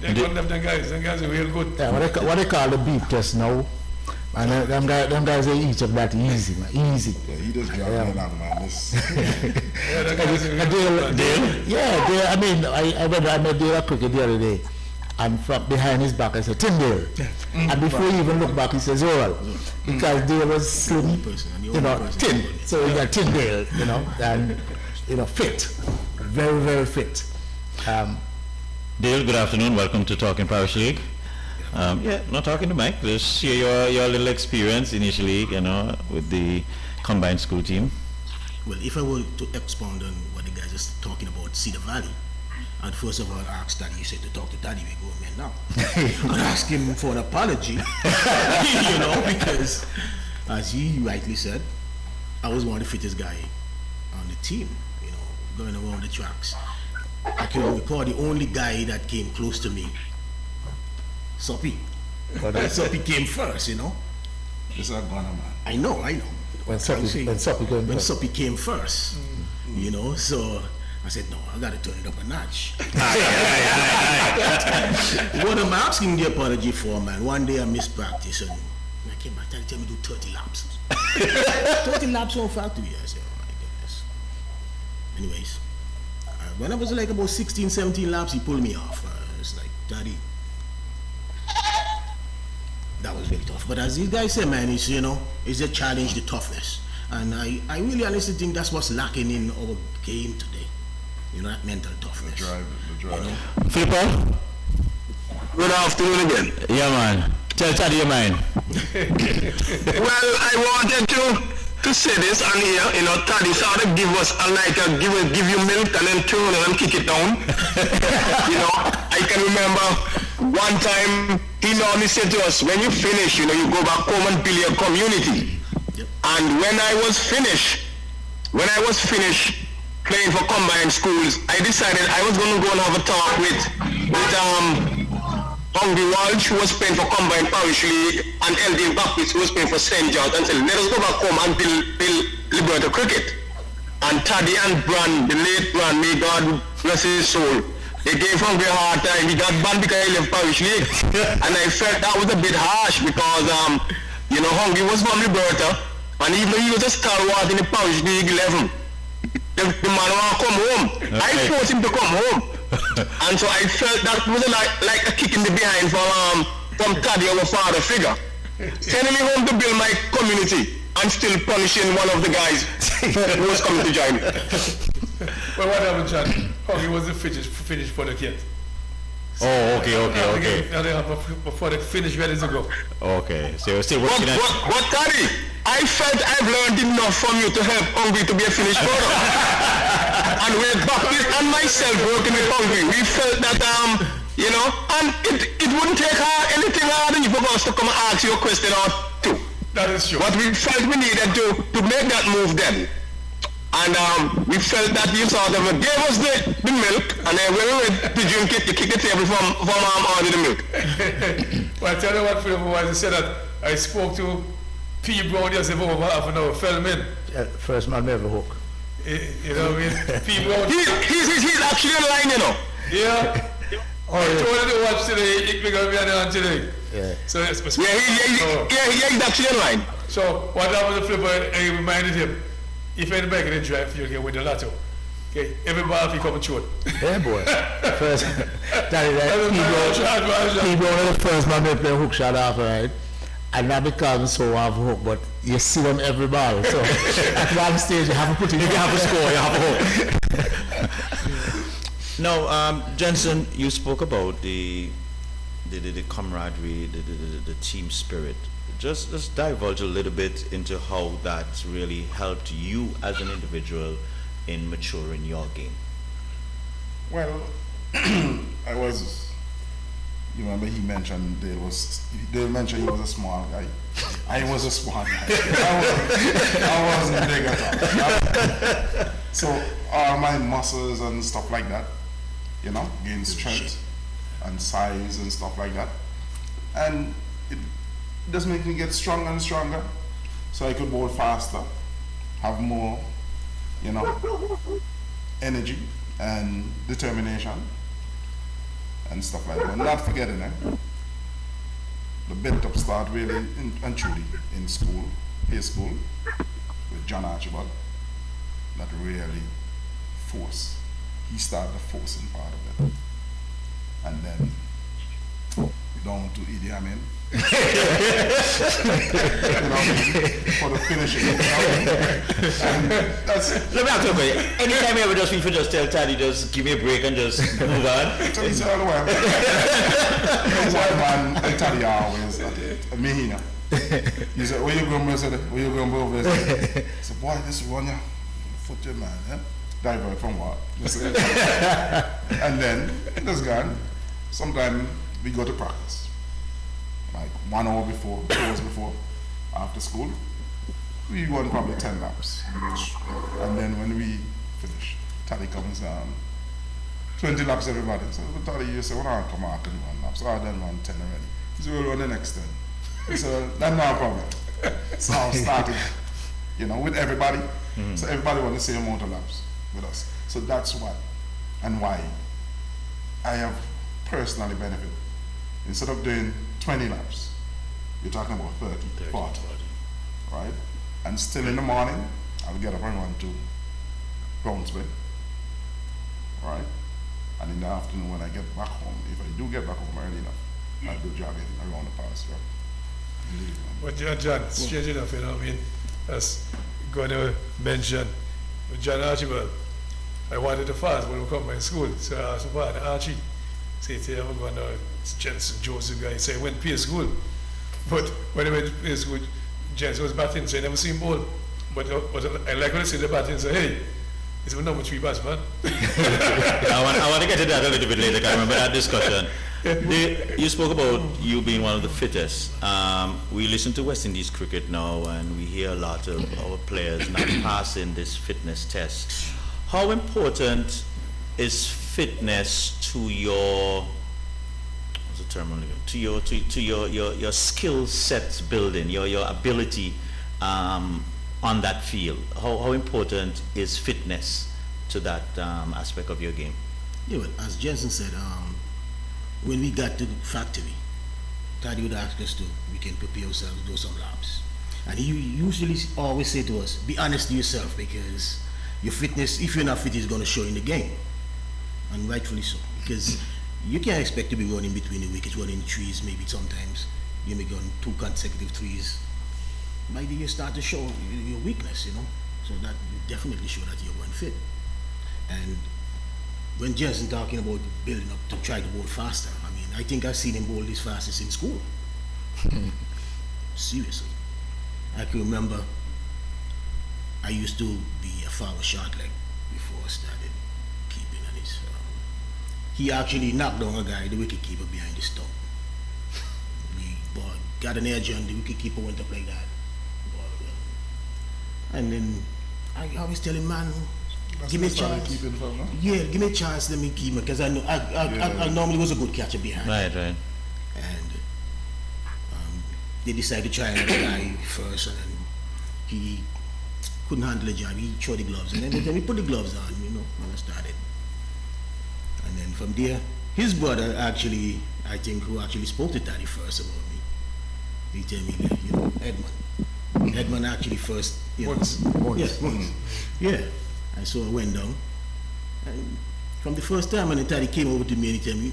B: They got them guys are real good.
D: Yeah, what they call the beep test now. And them guys they eat up that easy, man. Easy.
C: Yeah, he just dragged me along, man. This.
B: Yeah, the guys are real good.
D: Dale, I mean, I met Dale at cricket the other day, and from behind his back I said, Tyndale. And before he even looked back, he says, oh, because Dale was slim, thin. So he got Tyndale, and, fit. Very, very fit.
A: Dale, good afternoon. Welcome to Talking Parish League. Not talking to Mike. Just share your little experience initially, with the combined school team.
F: Well, if I were to expound on what the guys are talking about, Cedar Valley, I'd first of all ask Daddy. You said to talk to Daddy, we go man now. I'd ask him for an apology, because as he rightly said, I was one of the fittest guy on the team, going around the tracks. I can recall the only guy that came close to me, Soppy. Soppy came first,
C: This is a gunner, man.
F: I know.
D: When Soppy
F: came first, so I said, no, I got to turn it up a notch. What I'm asking the apology for, man, one day I missed practice and I came back and tell me to do 30 laps. 30 laps on factory. I said, oh my goodness. Anyways, when I was like about 16, 17 laps, he pulled me off. It's like, Daddy, that was very tough. But as these guys say, man, it's a challenge, the toughness. And I really honestly think that's what's lacking in our game today. That mental toughness.
C: The drive.
A: Flipper?
E: Good afternoon again.
A: Yeah, man. Tell Taddy your mind.
E: Well, I wanted to say this, and here, Taddy sort of give us give you milk and then turn it and kick it down. I can remember one time he normally said to us, when you finish, you go back home and build your community.
F: Yep.
E: And when I was finished playing for combined schools, I decided I was going to go and have a talk with Hungry Walsh, who was playing for combined Parish League, and Eldin Baptist, who was playing for St. George, and said, let us go back home and build Liberta cricket. And Taddy and Brand, the late Brand, may God bless his soul, they gave Hungry a hard time. He got banned because he left Parish League. And I felt that was a bit harsh because, Hungry was from Liberta, and even though he was a stalwart in the Parish League 11, the man wanted to come home. Okay. I forced him to come home. And so I felt that was like a kick in the behind from Taddy, our father figure. Sending me home to build my community and still punishing one of the guys who was coming to join me.
B: Well, what happened, John? He wasn't finished product yet.
A: Oh, okay.
B: Now they have a product finished, ready to go.
A: Okay, so you're still working at...
E: What, Taddy? I felt I've learned enough from you to help Hungry to be a finished product. And with Baptist and myself working with Hungry, we felt that, and it wouldn't take anything harder for us to come and ask you a question or two.
B: That is true.
E: But we felt we needed to make that move then. And we felt that you sort of gave us the milk, and then when we went to drink it, you kick the table from under the milk.
B: Well, I tell you what, Philip, I said that I spoke to P. Brown yesterday for over half an hour, fell in.
D: First man ever hook.
B: You know what I mean? P. Brown.
E: He's actually in line,
B: Yeah. I told him to watch today, we're going to be on today.
D: Yeah.
B: So it's
E: he's actually in line.
B: So what happened to Flipper, I reminded him, if anybody can drive, you'll get with the lotto. Okay, every ball we come and shoot.
D: Yeah, boy. First, that is like, people only the first man they play hook shot off, right? And that becomes so off hook, but you see them every ball. So at one stage you have to put it.
A: You have a score, you have a hook. Now, Jensen, you spoke about the camaraderie, the team spirit. Just divulge a little bit into how that really helped you as an individual in maturing your game.
C: Well, I was. You remember he mentioned they mentioned he was a small guy. I was a small guy. I wasn't big at all. So all my muscles and stuff like that, gain strength and size and stuff like that, and it just makes me get stronger and stronger, so I could bowl faster, have more, energy and determination and stuff like that. But not forgetting the built-up start really and truly in school, high school, with John Archibald, that really force. He started the forcing part of it. And then down to Idi Amin. For the finishing. And that's it.
A: Let me ask you a question. Anytime you ever just feel for just tell Taddy, just give me a break and just move on.
C: So he's all the way. One man, I tell you always, Mihina. He said, where you going, bro? Where you going, bro? I said, boy, this one, yeah. Foot your man, eh? Divert from what? And then, this guy, sometimes we go to practice. Like 1 hour before, 2 hours before, after school, we run probably 10 laps. And then when we finish, Taddy comes 20 laps everybody. So Taddy, you say, well, I come out and run laps. So I done run 10 already. He said, we'll run the next 10. So that's not a problem. So I started, with everybody. Mm-hmm. So everybody won the same amount of laps with us. So that's what and why I have personally benefited. Instead of doing 20 laps, you're talking about 30, 40, right? And still in the morning, I'll get up and run to Brownsville, right? And in the afternoon when I get back home, if I do get back home early enough, I'll do jogging around the past, right?
B: But John, strange enough, as going to mention with John Archibald, I wanted to fast when we come to school, so I asked my father, Archie, say, I'm going to Jensen Joseph guy, say, I went to play school. But when I went to play school, Jensen was batting, so I never seen ball. But I like when I see the batting, say, hey, it's my number 3 batsman.
A: I want to get to that a little bit later, I remember that discussion. You spoke about you being one of the fittest. We listen to West Indies cricket now, and we hear a lot of our players not passing this fitness test. How important is fitness to your your skill sets building, your ability on that field? How important is fitness to that aspect of your game?
F: Yeah, well, as Jensen said, when we got to the factory, Taddy would ask us we can prepare ourselves, do some laps. And he usually always say to us, be honest to yourself, because your fitness, if you're not fit, is going to show in the game. And rightfully so, because you can't expect to be running between the wickets, running threes, maybe sometimes you may go on 2 consecutive threes. By the year start to show your weakness, so that will definitely show that you're unfit. And when Jensen talking about building up to try to bowl faster, I think I've seen him bowl this fastest in school. Seriously. I can remember I used to be a forward short leg before I started keeping, and he actually knocked down a guy, the wicket keeper, behind the stump. We got an edge on, the wicket keeper went up like that. And then I always tell him, man, give me a chance. Yeah, give me a chance, let me keep him, because I know I normally was a good catcher behind.
A: Right.
F: And they decided to try another guy first, and then he couldn't handle the job. He threw the gloves, and then we put the gloves on, when I started. And then from there, his brother actually, I think, who actually spoke to Taddy first about me, he told me, Edmund actually first,
B: Once.
F: Yeah. And so I went down, And from the first time when Taddy came over to me and he told me,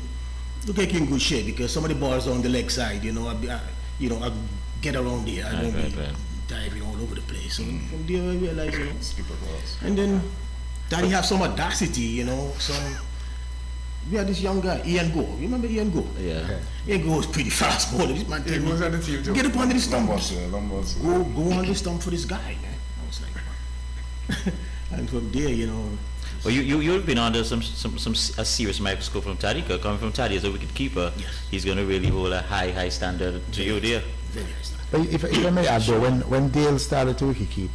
F: look like you're in good shape because some of the balls on the leg side, I get around there. I don't be diving all over the place. So from there I realized,
C: Skipper balls.
F: and then Daddy have some audacity, we had this young guy, Ian Go. You remember Ian Go?
A: Yeah.
F: Ian Go was pretty fast bowler. This man
B: He
F: tell me,
B: was on the team too.
F: get up under the stump.
C: Lombos.
F: Go on the stump for this guy, man. I was like, and from there,
A: Well, you've been under some a serious microscope from Taddy. Coming from Taddy as a wicket keeper,
F: Yes.
A: he's going to really hold a high standard to you there.
F: very nice.
D: But if I may add though, when Dale started to wicket keep,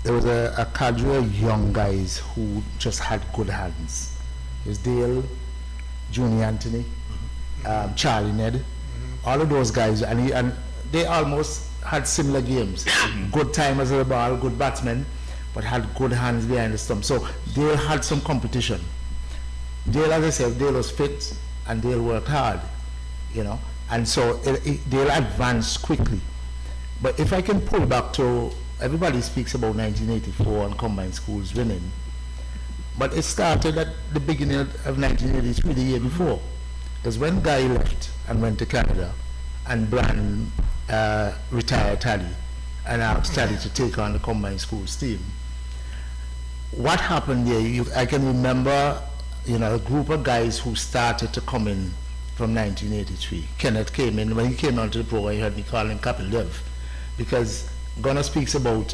D: there was a cadre of young guys who just had good hands. It was Dale, Junior Anthony, Charlie Ned, all of those guys, and they almost had similar games. Good timers of the ball, good batsmen, but had good hands behind the stump. So Dale had some competition. Dale, as I said, Dale was fit and Dale worked hard, and so Dale advanced quickly. But if I can pull back to, everybody speaks about 1984 and combined schools winning, but it started at the beginning of 1983, the year before. Because when Guy left and went to Canada, and Brand retired Taddy, and asked Taddy to take on the combined schools team, what happened there, I can remember, a group of guys who started to come in from 1983. Kenneth came in. When he came onto the program, I heard me call him Kapil Dev, because Gunnar speaks about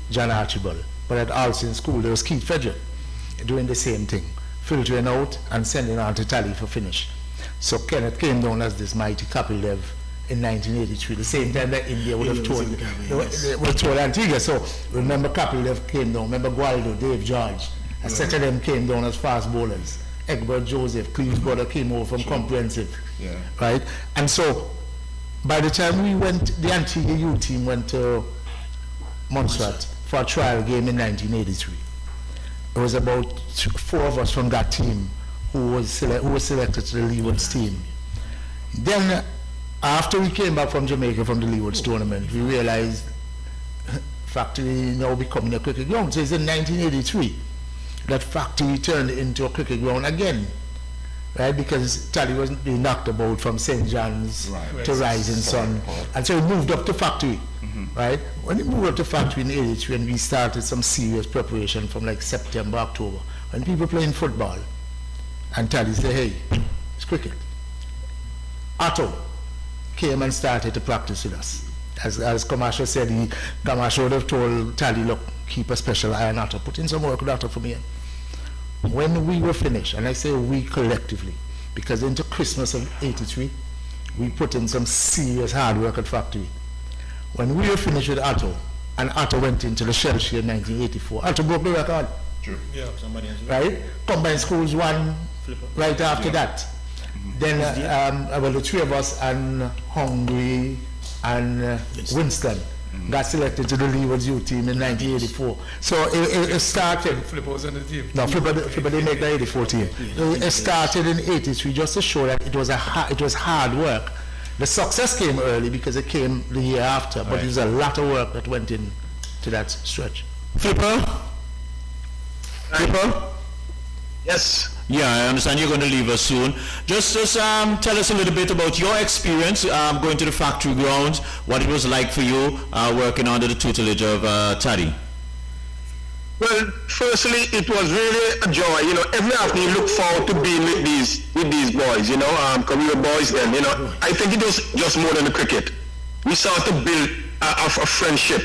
D: John Archibald, but at Alston School there was Keith Frederick doing the same thing, filtering out and sending on to Tally for finish. So Kenneth came down as this mighty Kapil Dev in 1983, the same time that India would have told Antigua. So remember Kapil Dev came down, remember Gualdo, Dave George, a set of them came down as fast bowlers. Egbert Joseph, Cleve's brother, came over from Comprehensive, right? And so by the time we went, the Antigua U team went to Montserrat for a trial game in 1983. It was about 4 of us from that team who was selected to the Leewards team. Then, after we came back from Jamaica from the Leewards tournament, we realized Factory now becoming a cricket ground. So it's in 1983 that Factory turned into a cricket ground again, right? Because Tally wasn't being knocked about from St. John's to Rising Sun, and so we moved up to Factory, right? When we moved up to Factory in 83, and we started some serious preparation from like September, October, when people playing football, and Tally said, hey, it's cricket. Otto came and started to practice with us. As Camacho said, Camacho would have told Tally, look, keep a special eye on Otto, put in some work with Otto for me. When we were finished, and I say we collectively, because into Christmas of 83, we put in some serious hard work at Factory. When we were finished with Otto, and Otto went into the Shell Share in 1984, Otto broke the record.
C: True.
B: Yeah.
D: Right? Combined Schools won right after that. Then, the 3 of us and Hungry and Winston got selected to the Leewards U team in 1984. So it started.
B: Flipper was on the team.
D: No, Flipper didn't make the 84 team. It started in 83 just to show that it was hard work. The success came early because it came the year after, but there's a lot of work that went in to that stretch.
A: Flipper?
E: Yes.
A: Yeah, I understand you're going to leave us soon. Just tell us a little bit about your experience going to the Factory grounds, what it was like for you working under the tutelage of Taddy.
E: Well, firstly, it was really a joy. Every afternoon you look forward to being with these boys. Because we were boys then. I think it was just more than the cricket. We started to build a friendship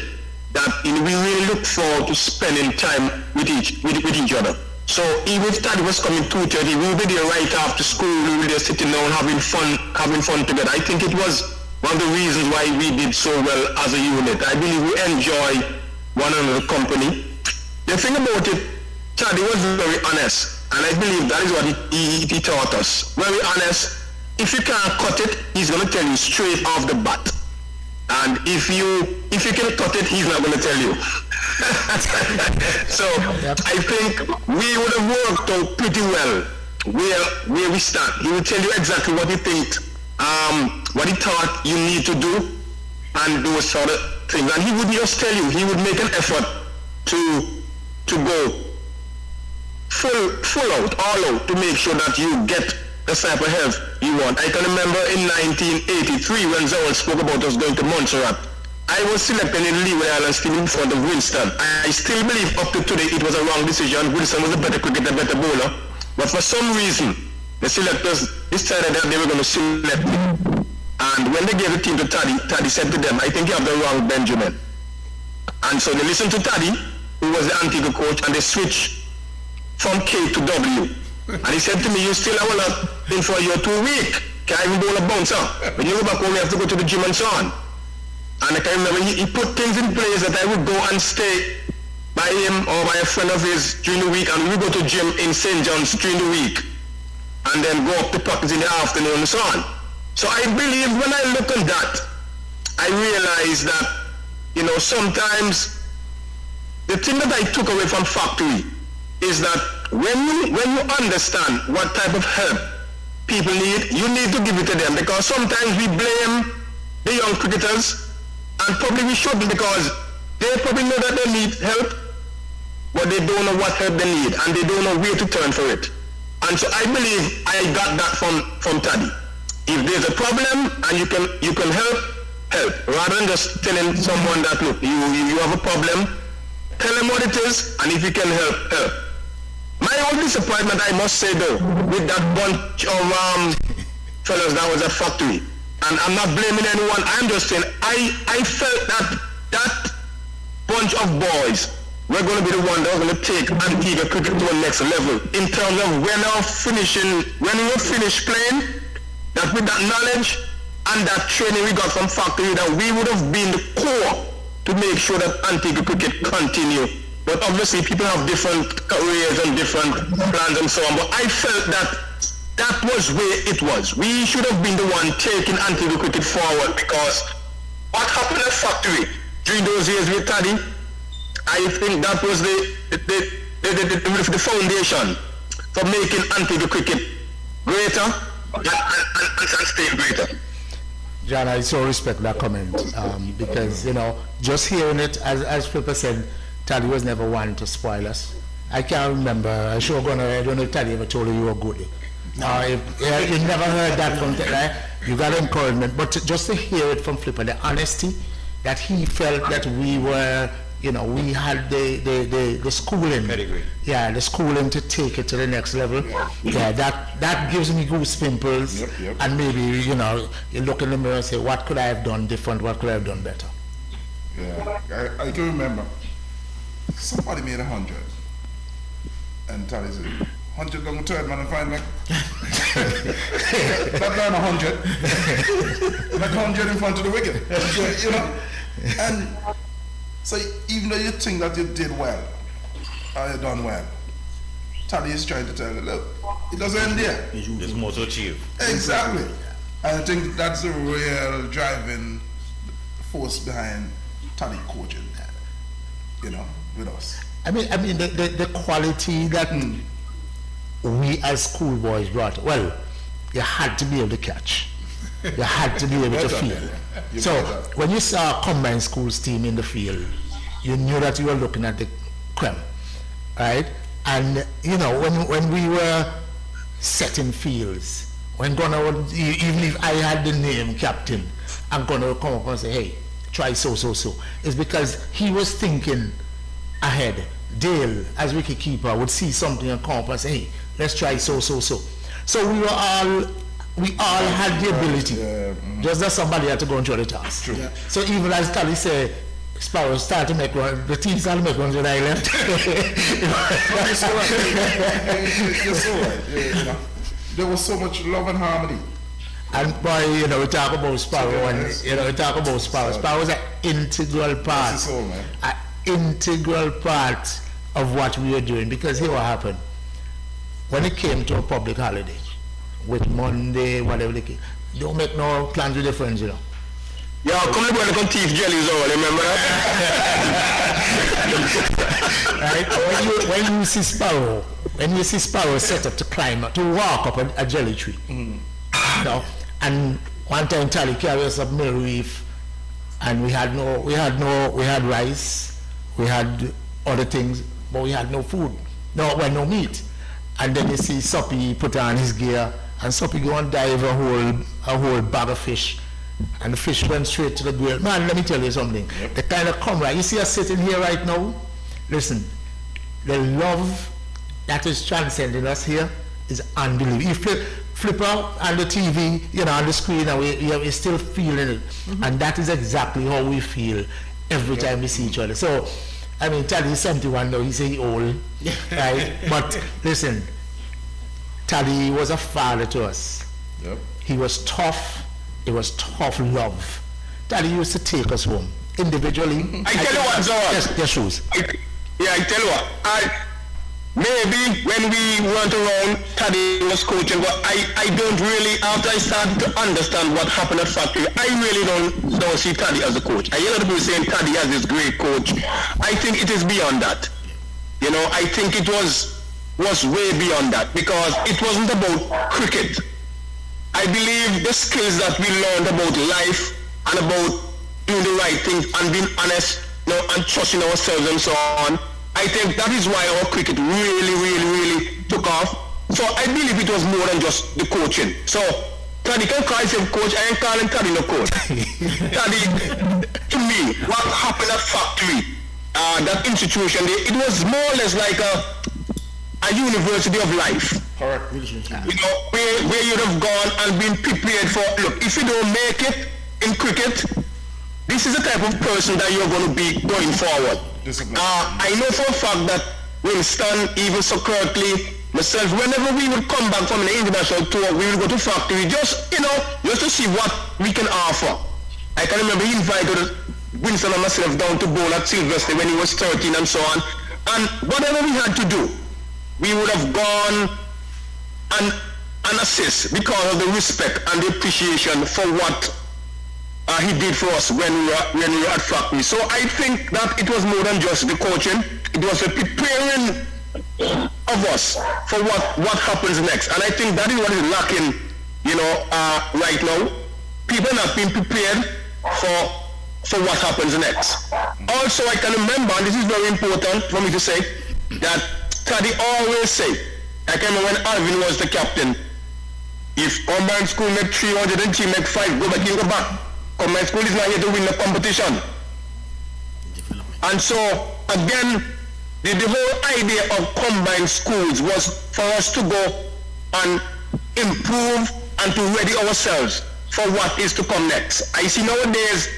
E: that we really look forward to spending time with each other. So even if Taddy was coming 2:30, we would be there right after school. We were there sitting down having fun together. I think it was one of the reasons why we did so well as a unit. I believe we enjoy one another's company. The thing about it, Taddy was very honest, and I believe that is what he taught us. Very honest. If you can't cut it, he's going to tell you straight off the bat. And if you can cut it, he's not going to tell you. So I think we would have worked out pretty well where we stand. He will tell you exactly what he thinks, what he thought you need to do, and those sort of things. And he wouldn't just tell you; he would make an effort to go full out, all out to make sure that you get the type of help you want. I can remember in 1983 when Zawal spoke about us going to Montserrat. I was selected in Leeward Islands team in front of Winston. I still believe up to today it was a wrong decision. Winston was a better cricketer, better bowler. But for some reason, the selectors decided that they were going to select me. And when they gave the team to Taddy, Taddy said to them, I think you have the wrong Benjamin. And so they listened to Taddy, who was the Antigua coach, and they switched from K to W. And he said to me, you still have a lot in for your 2 week. Can't even bowl a bouncer. When you go back home, you have to go to the gym and so on. And I can remember he put things in place that I would go and stay by him or by a friend of his during the week, and we go to gym in St. John's during the week, and then go up to practice in the afternoon and so on. So I believe when I look at that, I realize that, you know, sometimes the thing that I took away from factory is that when you understand what type of help people need, you need to give it to them, because sometimes we blame the young cricketers, and probably we shouldn't, because they probably know that they need help, but they don't know what help they need, and they don't know where to turn for it. And so I believe I got that from Taddy. If there's a problem and you can help, rather than just telling someone that, look, you have a problem, tell them what it is, and if you can help. My only disappointment, I must say though, with that bunch of fellas that was at factory, and I'm not blaming anyone, I'm just saying, I felt that bunch of boys were going to be the one that was going to take Antigua cricket to the next level in terms of when we were finished playing, that with that knowledge and that training we got from factory, that we would have been the core to make sure that Antigua cricket continue. But obviously people have different careers and different plans and so on, but I felt that was where it was. We should have been the one taking Antigua cricket forward, because what happened at factory during those years with Taddy, I think that was the foundation for making Antigua cricket greater and staying greater.
D: John, I so respect that comment, because, you know, just hearing it, as Pippa said, Taddy was never one to spoil us. I can't remember, I don't know if Taddy ever told you were good. No, you never heard that from Taddy, right? You got encouragement, but just to hear it from Flipper, the honesty that he felt that we were, you know, we had the schooling. Pedigree. Yeah, the schooling to take it to the next level. Yeah, that gives me goose pimples. Yep. And maybe, you know, you look in the mirror and say, what could I have done different? What could I have done better?
C: Yeah, I can remember somebody made 100, and Tally said, 100 down the third man and find like not down 100, like 100 in front of the wicket, you know. And so even though you think that you did well, or you done well, Tally is trying to tell you, look, it doesn't end there.
A: There's more to achieve.
C: Exactly. And I think that's the real driving force behind Tally coaching, you know, with us.
D: I mean the quality that we as schoolboys brought, well, you had to be able to catch. You had to be able to feel. So when you saw a combined schools team in the field, you knew that you were looking at the creme, right? And you know, when we were setting fields, when Gunnar would, even if I had the name captain, and Gunnar would come up and say, hey, try so. It's because he was thinking ahead. Dale, as wicketkeeper, would see something and come up and say, hey, let's try so. So we all had the ability. Just that somebody had to go and show the task.
C: True.
D: Yeah. So even as Tally said, Sparrow started to make one, the team started to make one when I left.
C: You're so right. Yeah, you know, there was so much love and harmony.
D: And boy, you know, we talk about Sparrow, and you know, we talk about Sparrow. Sparrow was an integral part.
C: That's his soul, man.
D: An integral part of what we were doing, because here what happened. When it came to a public holiday, with Monday, whatever they came, don't make no plans with your friends, you know.
E: Yeah, come to the teeth jellies all, remember that?
D: Right? When you see Sparrow set up to climb, to walk up a jelly tree, you know, and one time Tally carried us up Mill Reef, and we had rice, we had other things, but we had no food. no meat. And then you see Soppy put on his gear, and Soppy go and dive a whole bag of fish. And the fish went straight to the grill. Man, let me tell you something.
C: Yep.
D: The kind of camera, you see us sitting here right now, listen, the love that is transcending us here is unbelievable. You flip out on the TV, on the screen, and we're still feeling it. And that is exactly how we feel every time we see each other. So, I mean, Taddy's 71 now, he's old, right? But listen, Taddy was a father to us.
C: Yep.
D: He was tough. It was tough love. Taddy used to take us home individually.
E: I tell you what, Zoran.
D: Yes, shoes.
E: I tell you what. Maybe when we weren't around, Taddy was coaching, but I don't really, after I started to understand what happened at factory, I really don't see Taddy as a coach. I hear a lot of people saying Taddy as this great coach. I think it is beyond that. I think it was way beyond that, because it wasn't about cricket. I believe the skills that we learned about life and about doing the right thing and being honest, and trusting ourselves and so on, I think that is why our cricket really, really, really took off. So I believe it was more than just the coaching. So Taddy can call himself coach. I ain't calling Taddy no coach. Taddy, to me, what happened at factory, that institution, it was more or less like a university of life.
C: Correct.
E: Where you'd have gone and been prepared for, look, if you don't make it in cricket, this is the type of person that you're going to be going forward. I know for a fact that Winston, even so correctly, myself, whenever we would come back from an international tour, we would go to factory just to see what we can offer. I can remember he invited Winston and myself down to bowl at Sylvester when he was 13 and so on. And whatever we had to do, we would have gone and assist because of the respect and the appreciation for what he did for us when we were at factory. So I think that it was more than just the coaching. It was a preparing of us for what happens next. And I think that is what is lacking, right now. People not being prepared for what happens next. Also, I can remember, and this is very important for me to say, that Taddy always say, I can remember when Alvin was the captain, if combined school make 300 and team make 5, go back, go back. Combined school is not here to win the competition. And so, again, the whole idea of combined schools was for us to go and improve and to ready ourselves for what is to come next. I see nowadays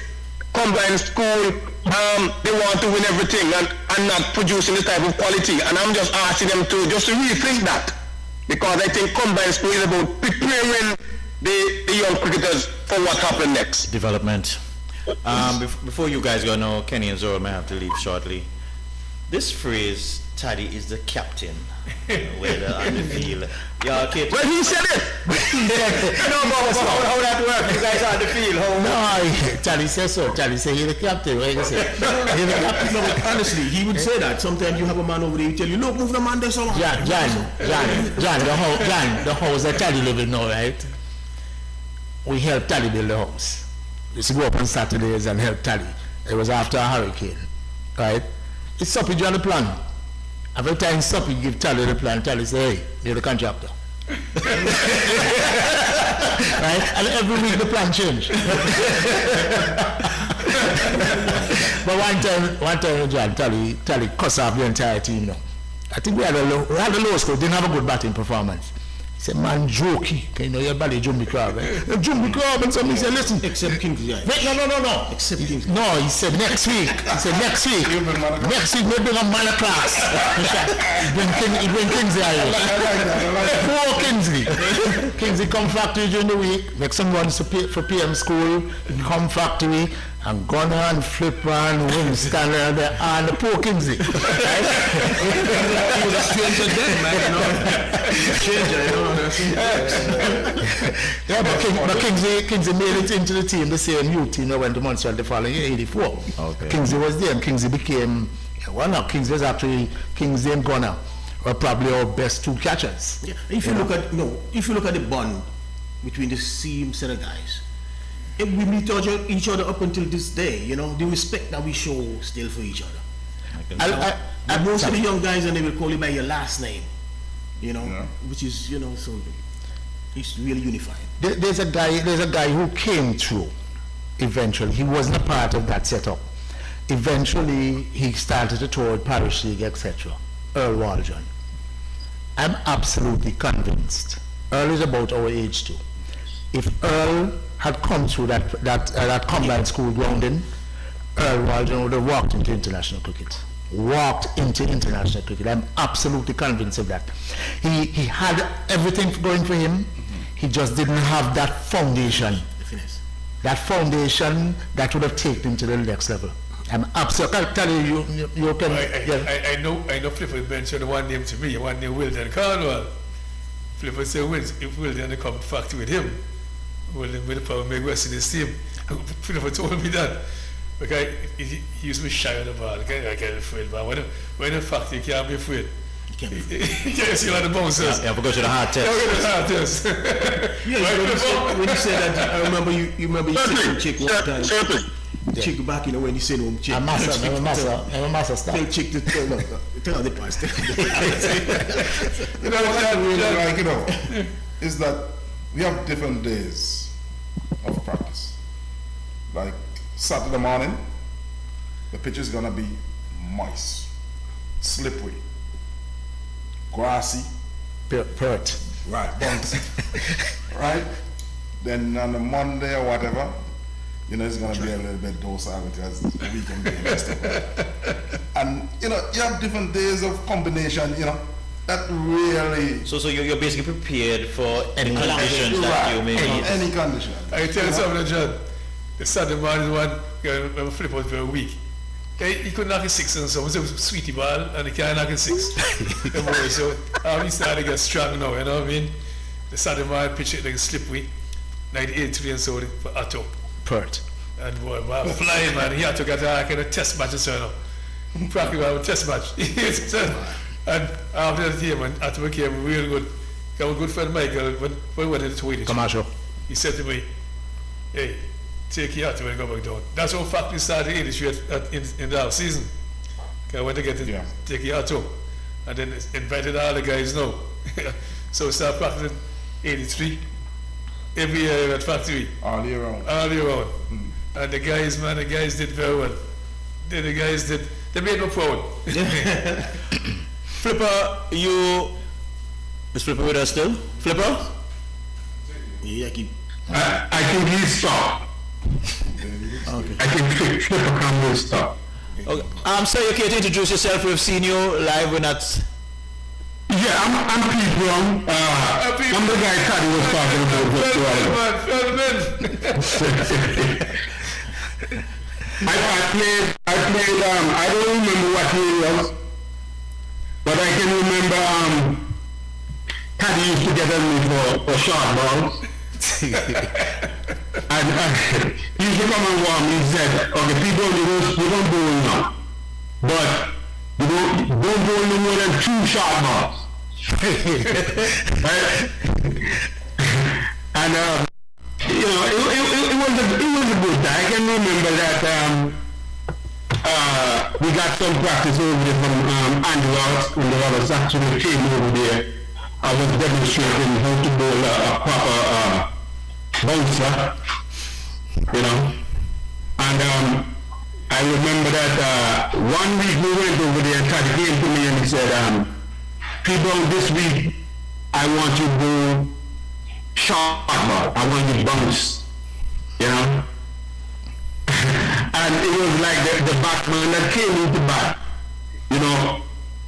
E: combined school, they want to win everything and not producing this type of quality. And I'm just asking them to rethink that, because I think combined school is about preparing the young cricketers for what happened next.
A: Development. Before you guys go, no, Kenny and Zoro may have to leave shortly. This phrase, Taddy is the captain, whether on the field. Yeah, okay.
E: Well, he said it.
A: How that work? You guys are on the field.
D: No, Taddy says so. Taddy says he's the captain. What you say? He's the captain.
F: No, but honestly, he would say that. Sometimes you have a man over there, he tell you, look, move the man there so long.
D: John, the house that Taddy live in now, right? We helped Taddy build the house. We used to go up on Saturdays and help Taddy. It was after a hurricane, right? It's Soppy on the plan. Every time Soppy give Taddy the plan, Taddy say, hey, you're the contractor. Right? And every week the plan change. But one time, John, Taddy cuss off the entire team now. I think we had the low score, didn't have a good batting performance. He said, man, jokey. Okay, your body Jumby Crab. Jumby Crab, and somebody said, listen.
F: Except Kingsley.
D: No.
F: Except Kingsley.
D: No, he said next week. He said next week. Next week, we'll bring a man of class. He bring Kingsley out. Poor Kingsley. Kingsley come factory during the week, make some runs for PM school, come factory, and Gunner and Flipper and Winston and the poor Kingsley. Right?
F: He was a stranger then, man, Stranger,
D: Yeah, but Kingsley made it into the team, the same youth, went to Montreal the following year, 84.
A: Okay.
D: Kingsley was there, and Kingsley became, Kingsley was actually, Kingsley and Gunner were probably our best two catchers.
F: Yeah. If you look at the bond between the same set of guys, we meet each other up until this day, the respect that we show still for each other. Most of the young guys, and they will call you by your last name, you know,
C: Yeah.
F: which is, you know, so it's really unifying.
D: There's a guy who came through eventually. He wasn't a part of that setup. Eventually, he started a tour with Parish League, etc. Earl Waldron. I'm absolutely convinced. Earl is about our age too. If Earl had come through that combined school grounding, Earl Waldron would have walked into international cricket. I'm absolutely convinced of that. He had everything going for him. He just didn't have that foundation.
F: The finesse.
D: That foundation that would have taken him to the next level. I'm absolutely, I can tell you can.
B: I know Flipper mentioned one name to me, one name Wilden Cornwall. Flipper said, if Wilden come factory with him, Wilden will probably make West in his team. Flipper told me that. Because he used to be shy on the ball. I can't be afraid, but when in fact you can't be afraid.
F: You can't be
B: You can't see a lot of bouncers.
A: Yeah, because of the hard test.
B: Don't get the hard test.
F: Yeah, when you said that, I remember you said to chick one time.
E: Certainly.
F: Chick back, you know, when you said home chick.
D: I'm a master star.
F: Tell chick to tell the past.
C: You know what I really like, you know, is that we have different days of practice. Like Saturday morning, the pitch is gonna be moist, slippery, grassy,
D: Pert.
C: right, bouncy, right? Then on the Monday or whatever, you know, it's gonna be a little bit docile because the weekend game and stuff like that. And you know, you have different days of combination, you know, that really
A: So you're basically prepared for any conditions that you may need.
C: any condition.
B: I tell you something, John. The Saturday morning one, when Flip was very weak. He could knock a six and so it was a sweetie ball and he can't knock a six. The boy, so he started to get strong now, you know what I mean? The Saturday morning pitch it like a slippery, 98-3 and so for Otto.
D: Pert.
B: And boy, man, flying man, he had to get a kind of test match and so on. Practically a test match. And after that game, when Otto became real good, our good friend Michael, when we went into Swedish,
D: Commercial.
B: he said to me, hey, take you out when you go back down. That's how factory started in the half season. I went to get it, take you out too. And then invited all the guys now. So we started practicing 83. Every year at factory.
C: All year round.
B: All year round. And the guys did very well. They made me proud.
A: Flipper, is Flipper with us still? Flipper?
F: Yeah,
E: I think he's stopped.
A: Okay.
E: I think Flipper can will stop.
A: Okay. Sir, you care to introduce yourself? We've seen you live. We're not.
E: Yeah, I'm Pete Brown. I'm the guy Taddy was talking about just I played, I don't remember what year was, but I can remember, Taddy used to get on me for short balls. and he used to come and warm me. He said, okay, people, you don't bowl now, but you don't bowl no more than 2 short balls. Right? And you know, it was a good time. I can remember that we got some practice over there from Andy Ross, when the others actually came over there. I was demonstrating how to bowl a proper bouncer, you know. And I remember that 1 week we went over there and Taddy came to me and he said, people, this week I want you to go short ball. I want you to bounce, you know. And it was like the batsman that came into bat, you know.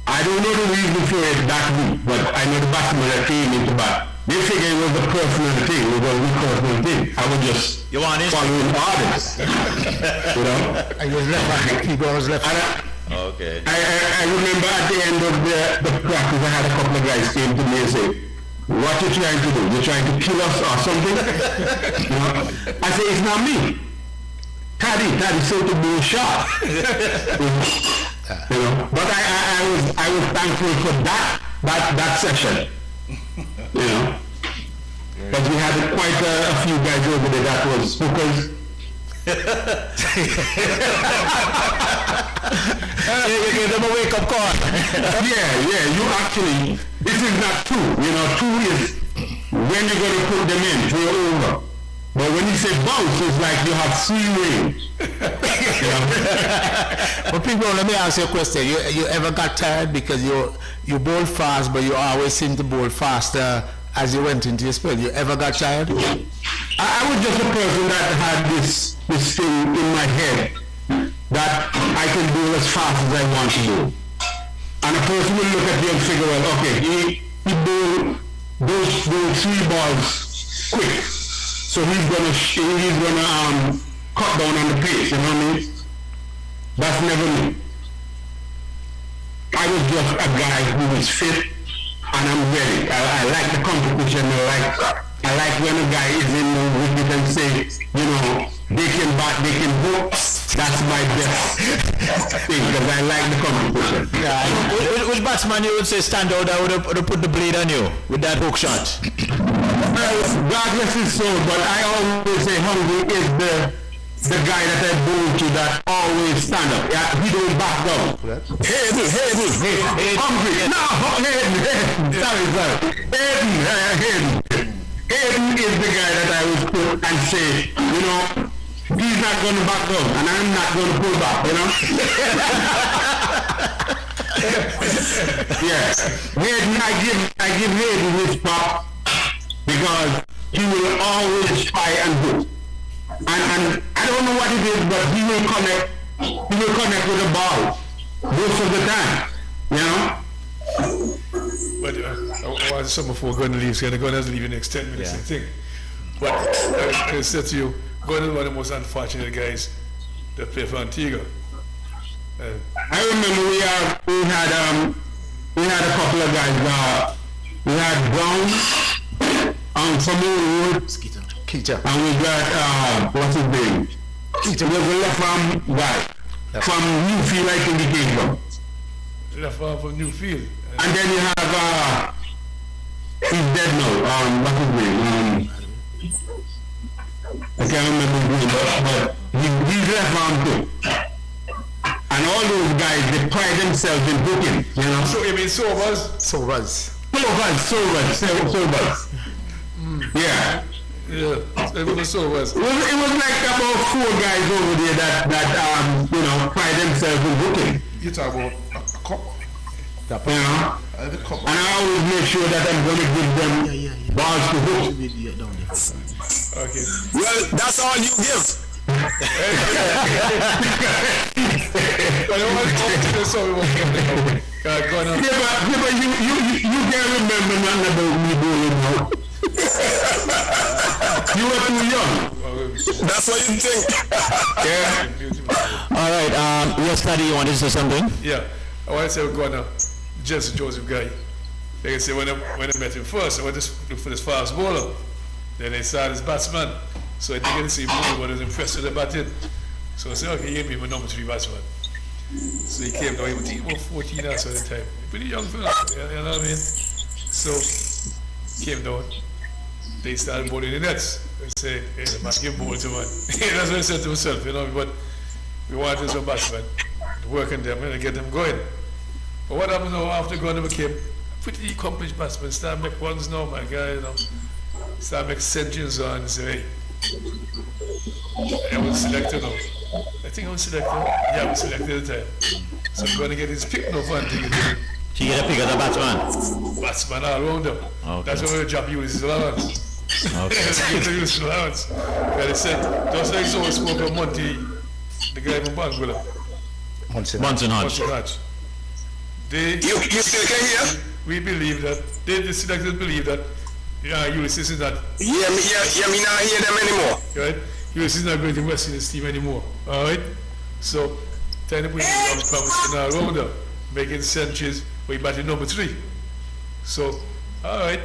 E: I don't know the reason for it that week, but I know the batsman that came into bat. They figured it was a personal thing. It was a personal thing. I was just following orders, you know.
D: I was left. He was left.
A: Okay.
E: I remember at the end of the practice, I had a couple of guys came to me and say, what you trying to do? You trying to kill us or something? You know? I say, it's not me. Taddy said to be shot. You know? But I was thankful for that session. You know? Because we had quite a few guys over there that was hookers.
A: You give them a wake-up call.
G: Yeah, you actually, this is not two. You know, two is when you're going to put them in, so you're over. But when you say bounce, it's like you have free range. You know?
D: But people, let me ask you a question. You ever got tired because you bowl fast, but you always seem to bowl faster as you went into your spell? You ever got tired?
G: I was just a person that had this thing in my head that I can do as fast as I want to do. And a person will look at you and figure out, okay, he bowled those 3 balls quick. So he's gonna cut down on the pace, you know what I mean? That's never me. I was just a guy who was fit and I'm ready. I like the competition. I like when a guy is in the wicket and say, you know, they can bat, they can book. That's my best thing because I like the competition.
A: Yeah. Which batsman you would say stand out that would have put the blade on you with that hook shot?
G: God rest his soul, but I always say Hungry is the guy that I bowl to that always stand up. Yeah, he don't back down. Hayden. Hungry. No, Hayden. Sorry. Hayden. Hayden is the guy that I would put and say, you know, he's not going to back down, and I'm not going to pull back, you know? Yeah. Hayden, I give Hayden his pop because he will always try and do. And I don't know what it is, but he will connect with the ball most of the time, you know?
B: But I want some before Gordon leaves. Gordon has to leave in the next 10 minutes, I think. But I said to you, Gordon is one of the most unfortunate guys that play for Antigua.
G: I remember we had a couple of guys. We had Brown, Samuel Wood,
D: Keita.
G: and we got what's his name? Keita. We was a left arm guy from Newfield, I think he came from.
B: Left arm from Newfield.
G: And then you have he's dead now. What's his name? I can't remember his name, but he's left arm too. And all those guys, they pride themselves in booking, you know.
B: So you mean Sobers?
D: Sobers.
G: Yeah.
B: Yeah, it was Sobers.
G: It was like about 4 guys over there that you know, pride themselves in booking.
C: You talk about a cup.
G: You know?
C: The cup.
G: And I always make sure that I'm going to give them balls to hook.
B: Okay.
E: Well, that's all you give.
B: I don't want to do so.
G: Yeah, but you can't remember nothing about me bowling now. You were too young.
E: That's what you think.
G: Yeah.
A: All right. Yes, Daddy, you wanted to say something?
B: Yeah, I want to say we're going to Joseph guy. Like I say, when I met him first, I went to look for this fast bowler. Then I saw this batsman. So I didn't see him, but I was impressed with the batting. So I said, okay, he gave me my number 3 batsman. So he came down, he was about 14 or so at the time. Pretty young fella, you know what I mean? So he came down, they started bowling the nets. I said, hey, the man, give ball to man. That's what I said to myself, you know, but we wanted some batsmen to work on them and get them going. But what happened now after Gordon became a pretty accomplished batsman, start make runs now, my guy, you know. Start make centuries on and say, hey, I was selected now. I think I was selected. Yeah, I was selected at the time. So I'm going to get his pick now for Antigua.
A: He get a pick of the batsman.
B: Batsman all around them.
A: Okay.
B: That's why we drop Ulysses allowance.
A: Okay.
B: Get the Ulysses allowance. And they said, just like so we spoke of Monty, the guy from Bangula.
A: Munson Hodge.
E: You still can hear?
B: We believe that, the selectors believe that Ulysses is not,
E: Yeah, me not hear them anymore.
B: right? Ulysses is not going to West in this team anymore, all right? So, trying to put him on promise in our rounder, making centuries, we batted number 3. So, all right,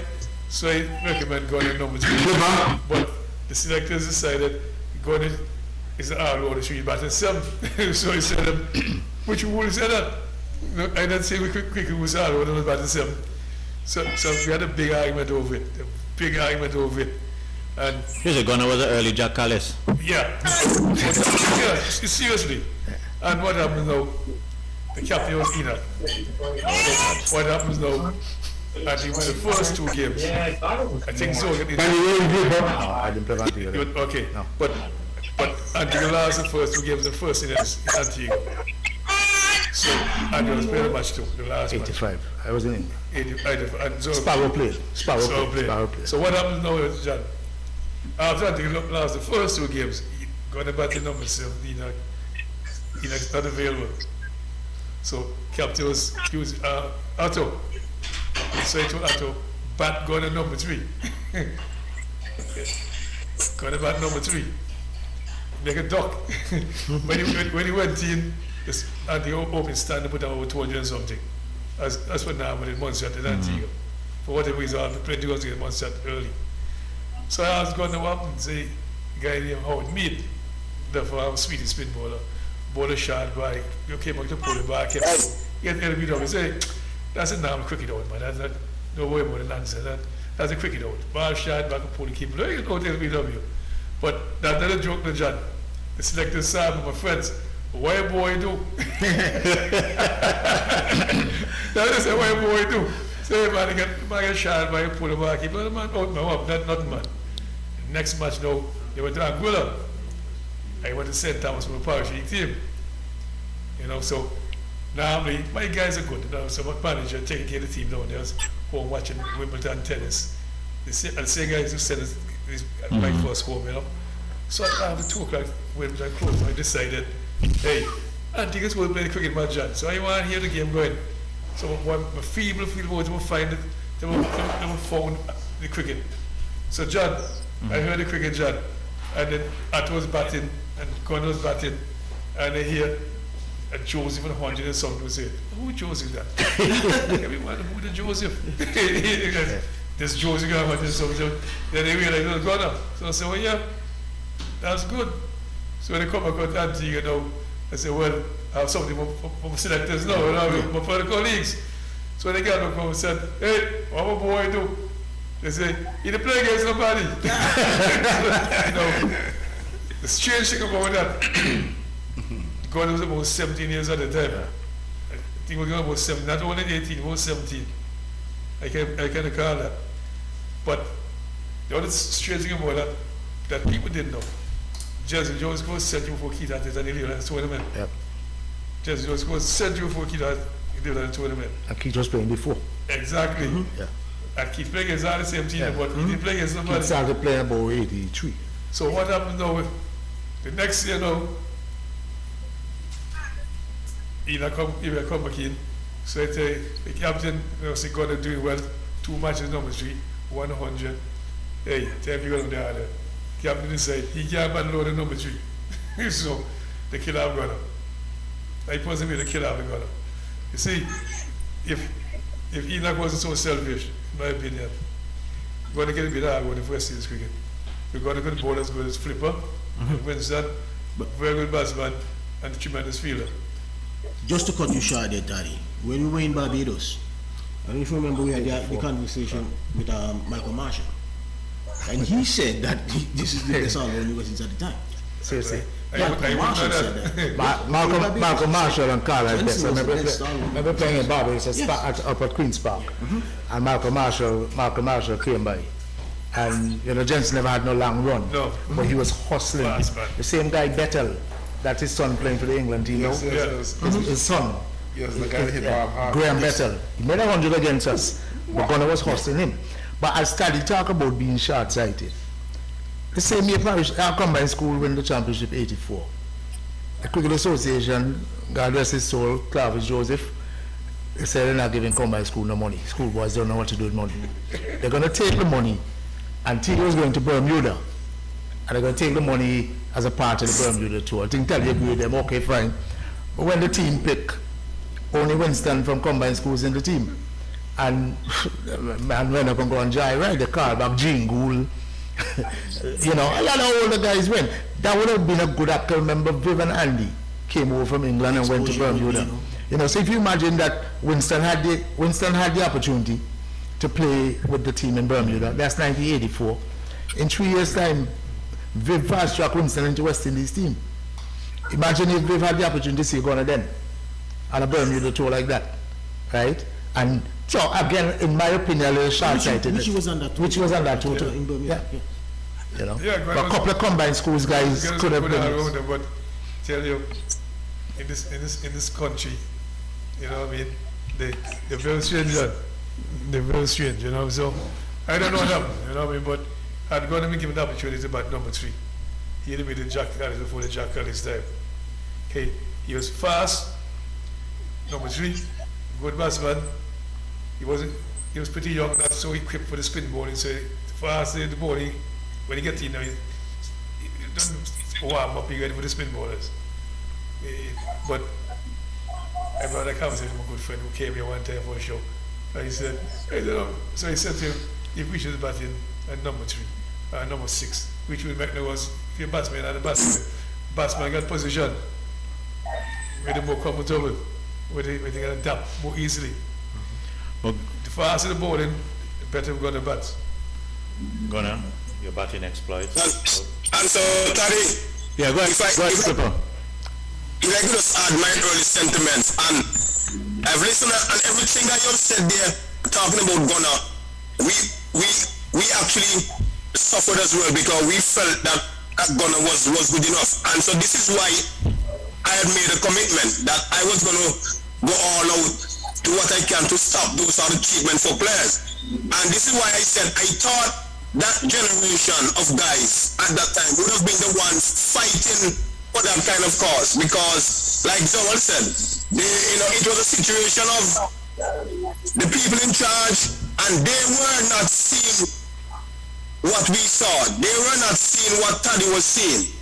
B: so I recommend going to number 3. But the selectors decided going is the R road, should be batting 7. So he said, which rule is that? No, I didn't say we quickly was R road, batting 7. So we had a big argument over it, And
A: Here's a gunner was an early Jack Callis.
B: yeah, yeah, seriously. And what happens now? The captain was Enoch. What happens now? I think when the first two games, I think so.
D: I didn't play Antigua.
B: Okay,
D: No.
B: but Antigua lost the first two games. The first in Antigua. So Antigua was playing a match too. The last
D: 85. I was in England.
B: match. And so,
D: Sparrow played. Sparrow played.
B: So what happens now is, John? After Antigua lost the first two games, he got the batting number 7. Enoch's not available. So captain was Otto. So he told Otto, bat gunner number 3. Gunner bat number 3. Make a duck. when he went in, and the open stand, put down over 200 and something. That's what now in Montserrat in Antigua. For whatever reason, I played to go to Montserrat early. So I was going to up and say, guy named Howard Mead, the sweetie spin bowler shot by, you came up to pull it back, get LBW, say, that's a normal cricket out, man. That's not, no way about the nonsense. That's a cricket out. Ball shot back and pull the keeper. No, you know LBW. But that's not a joke, no, John. The selector side with my friends. What a boy do? That's just what a boy do. Say, man, get shot by pull the back, keeper. Man, out, man, up, nothing, man. Next match now, they went to Anguilla. I went to St. Thomas for the Parish League team. You know, so normally my guys are good. You know, so my manager taking care of the team down there, home watching Wimbledon tennis. The same guys who sent us my first home, you know. So after 2 o'clock, Wimbledon closed, I decided, hey, Antigua's will play the cricket match, John. So I want to hear the game going. So my feeble boys will find it, they will phone the cricket. So John, I heard the cricket, John, and then Atto was batting, and Connor was batting, and I hear Joseph and 100 and something would say, who Joseph that? Everyone, who the Joseph? This Joseph got 100 and something. Then they realized it was Connor. So I said, well, yeah, that's good. So when they come back to Antigua now, I said, well, I have something for selectors now, for the colleagues. So when they got back home and said, hey, what my boy do? They say, he didn't play against nobody. You know, the strange thing about that, God was about 17 years at the time. I think we were about 17, not only 18, about 17. I kind of call that. But the other strange thing about that people didn't know. Jesse Jones goes sent you for Keita and he lived in the tournament. Yep. Jesse Jones goes sent you for Keita, he lived in the tournament.
D: And Keith was playing before.
B: Exactly. Yeah. And Keith playing against all the same team, but he didn't play against somebody.
D: Keith started playing about 83.
B: So what happened now? The next year now, he come back in. So I tell you, the captain, you know, say God doing well, 2 matches number 3, 100. Hey, tell me what there. Captain decided he can't battle the number 3. So the killer have gone up. I possibly the killer have gone up. You see, if Enoch wasn't so selfish, in my opinion, we're going to get a bit hard with the first series cricket. We're going to get bowlers good as Flipper, Winston, very good batsman, and a tremendous fielder.
F: Just to cut you short there, Taddy, when we were in Barbados, I don't know if you remember we had the conversation with Malcolm Marshall. And he said that this is the best all universities at the time.
D: Seriously.
F: Malcolm Marshall said that.
D: Malcolm Marshall and Carl at best. I remember playing in Barbados up at Queen's Park. And Malcolm Marshall came by. And, you know, Jensen never had no long run. No. But he was hustling. The same guy, Bettel, that's his son playing for the England team,
C: yes,
D: his son.
C: Yes, the guy that hit hard.
D: Graham Bettel. He made 100 against us. But Gunnar was hustling him. But I started talk about being short-sighted. The same year I combined school win the championship 84. The Cricket Association, God rest his soul, Clavis Joseph, they said they're not giving combined school no money. Schoolboys don't know what to do with money. They're going to take the money and take was going to Bermuda. And they're going to take the money as a part of the Bermuda tour. I think tell you agree with them, okay, fine. But when the team pick, only Winston from combined schools in the team. And man went up and go and Jai, right? The car back, Gene Gould. You know, a lot of older guys went. That would have been a good actor. Remember, Viv and Andy came over from England and went to Bermuda. You know, so if you imagine that Winston had the opportunity to play with the team in Bermuda, that's 1984. In 3 years' time, Viv fast track Winston into West Indies team. Imagine if Viv had the opportunity to see Gunner then, and a Bermuda tour like that, right? And so again, in my opinion, a little short-sighted.
F: Which was on that tour.
D: Which was on that tour too.
F: In Bermuda,
D: Yeah. You know,
B: Yeah,
D: but a couple of combined schools guys could have been.
B: around them, but tell you, in this country, you know what I mean, they're very strange, John. They're very strange, you know. So I don't know what happened, you know what I mean, but I'd gonna give him the opportunity about number 3. He had made the Jack Callis before the Jack Callis time. Okay, he was fast, number 3, good batsman. He was pretty young, not so equipped for the spin bowling, so fast the bowling, when he gets in, he doesn't warm up, he ready for the spin bowlers. But I had a conversation with a good friend who came here one time for a show. And he said, I don't know. So I said to him, if we should bat in at number 3, number 6, which would make no was if you're batsman and the batsman got position, made him more comfortable, where they can adapt more easily.
A: Well,
B: The faster the bowling, the better we're going to bat.
A: Gunner, your batting exploits.
E: And so, Taddy,
A: Yeah, go ahead, Skipper.
E: if I could just add my early sentiments, and I've listened and everything that you've said there, talking about Gunner, we actually suffered as well because we felt that Gunner was good enough. And so this is why I had made a commitment that I was going to go all out, do what I can to stop those sort of treatment for players. And this is why I said I thought that generation of guys at that time would have been the ones fighting for that kind of cause, because like someone said, it was a situation of the people in charge and they were not seeing what we saw. They were not seeing what Taddy was seeing.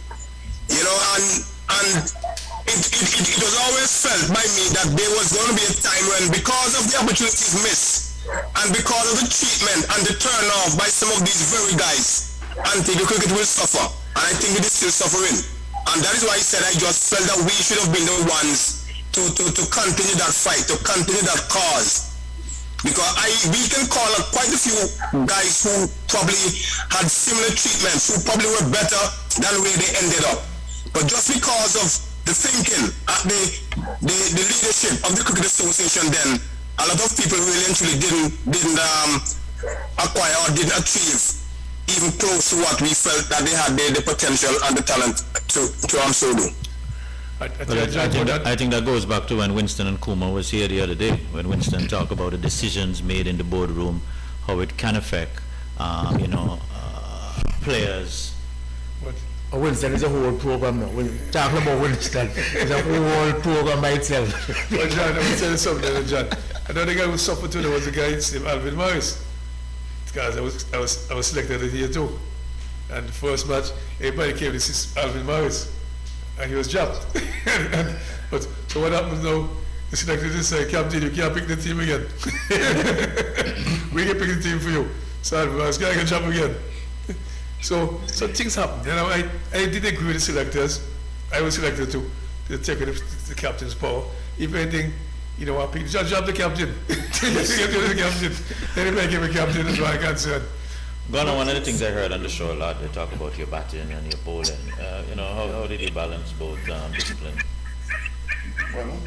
E: And it was always felt by me that there was going to be a time when, because of the opportunities missed and because of the treatment and the turn off by some of these very guys, Antigua cricket will suffer. And I think it is still suffering. And that is why I said I just felt that we should have been the ones to continue that fight, to continue that cause. Because we can call up quite a few guys who probably had similar treatments, who probably were better than where they ended up. But just because of the thinking at the leadership of the Cricket Association then, a lot of people really actually didn't acquire or didn't achieve even close to what we felt that they had the potential and the talent to so do.
A: I think that goes back to when Winston and Kuma was here the other day, when Winston talked about the decisions made in the boardroom, how it can affect, players.
D: Winston is a whole program now. Talking about Winston is a whole program by itself.
B: Well, John, I will tell you something, John. Another guy who suffered too, there was a guy named Alvin Morris. Because I was selected at year 2. And the first match, everybody came to see Alvin Morris. And he was dropped. But so what happens now? The selector just say, Captain, you can't pick the team again. We can pick the team for you. So Alvin Morris can jump again. So things happen. I did agree with the selectors. I was selected to take the captain's power. If anything, I pick job the captain. The captain. Anybody give a captain as far as I'm concerned.
A: Gunnar, one of the things I heard on the show a lot, they talk about your batting and your bowling. How did you balance both discipline?
C: Well,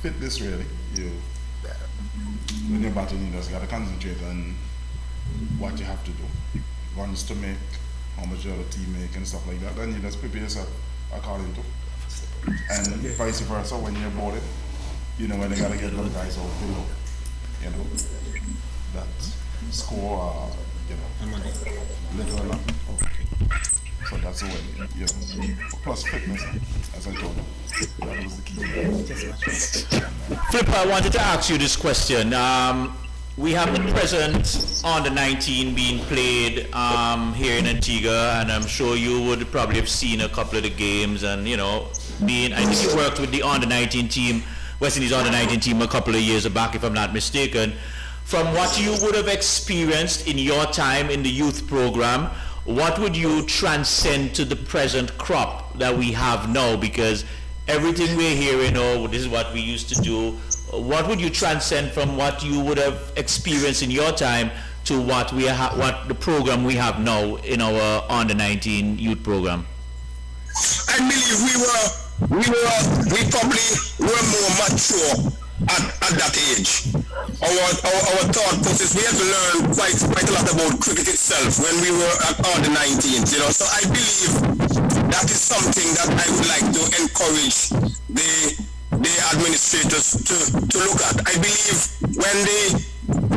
C: fitness really. When you're batting, you just got to concentrate on what you have to do. Runs to make, how much the other team make and stuff like that. Then you just prepare yourself according to. And vice versa, when you're bowling, when they got to get those guys out below, that score, little or nothing. So that's the way, plus fitness, as I told you. That was the key.
A: Flipper, I wanted to ask you this question. We have the present under 19 being played here in Antigua, and I'm sure you would probably have seen a couple of the games. And I think you worked with the under 19 team, West Indies under 19 team, a couple of years back, if I'm not mistaken. From what you would have experienced in your time in the youth program, what would you transcend to the present crop that we have now? Because everything we're hearing, this is what we used to do. What would you transcend from what you would have experienced in your time to what what the program we have now in our under 19 youth program?
E: I believe we probably were more mature at that age. Our thought process, we had to learn quite a lot about cricket itself when we were at under 19s, you know. So I believe that is something that I would like to encourage the administrators to look at. I believe when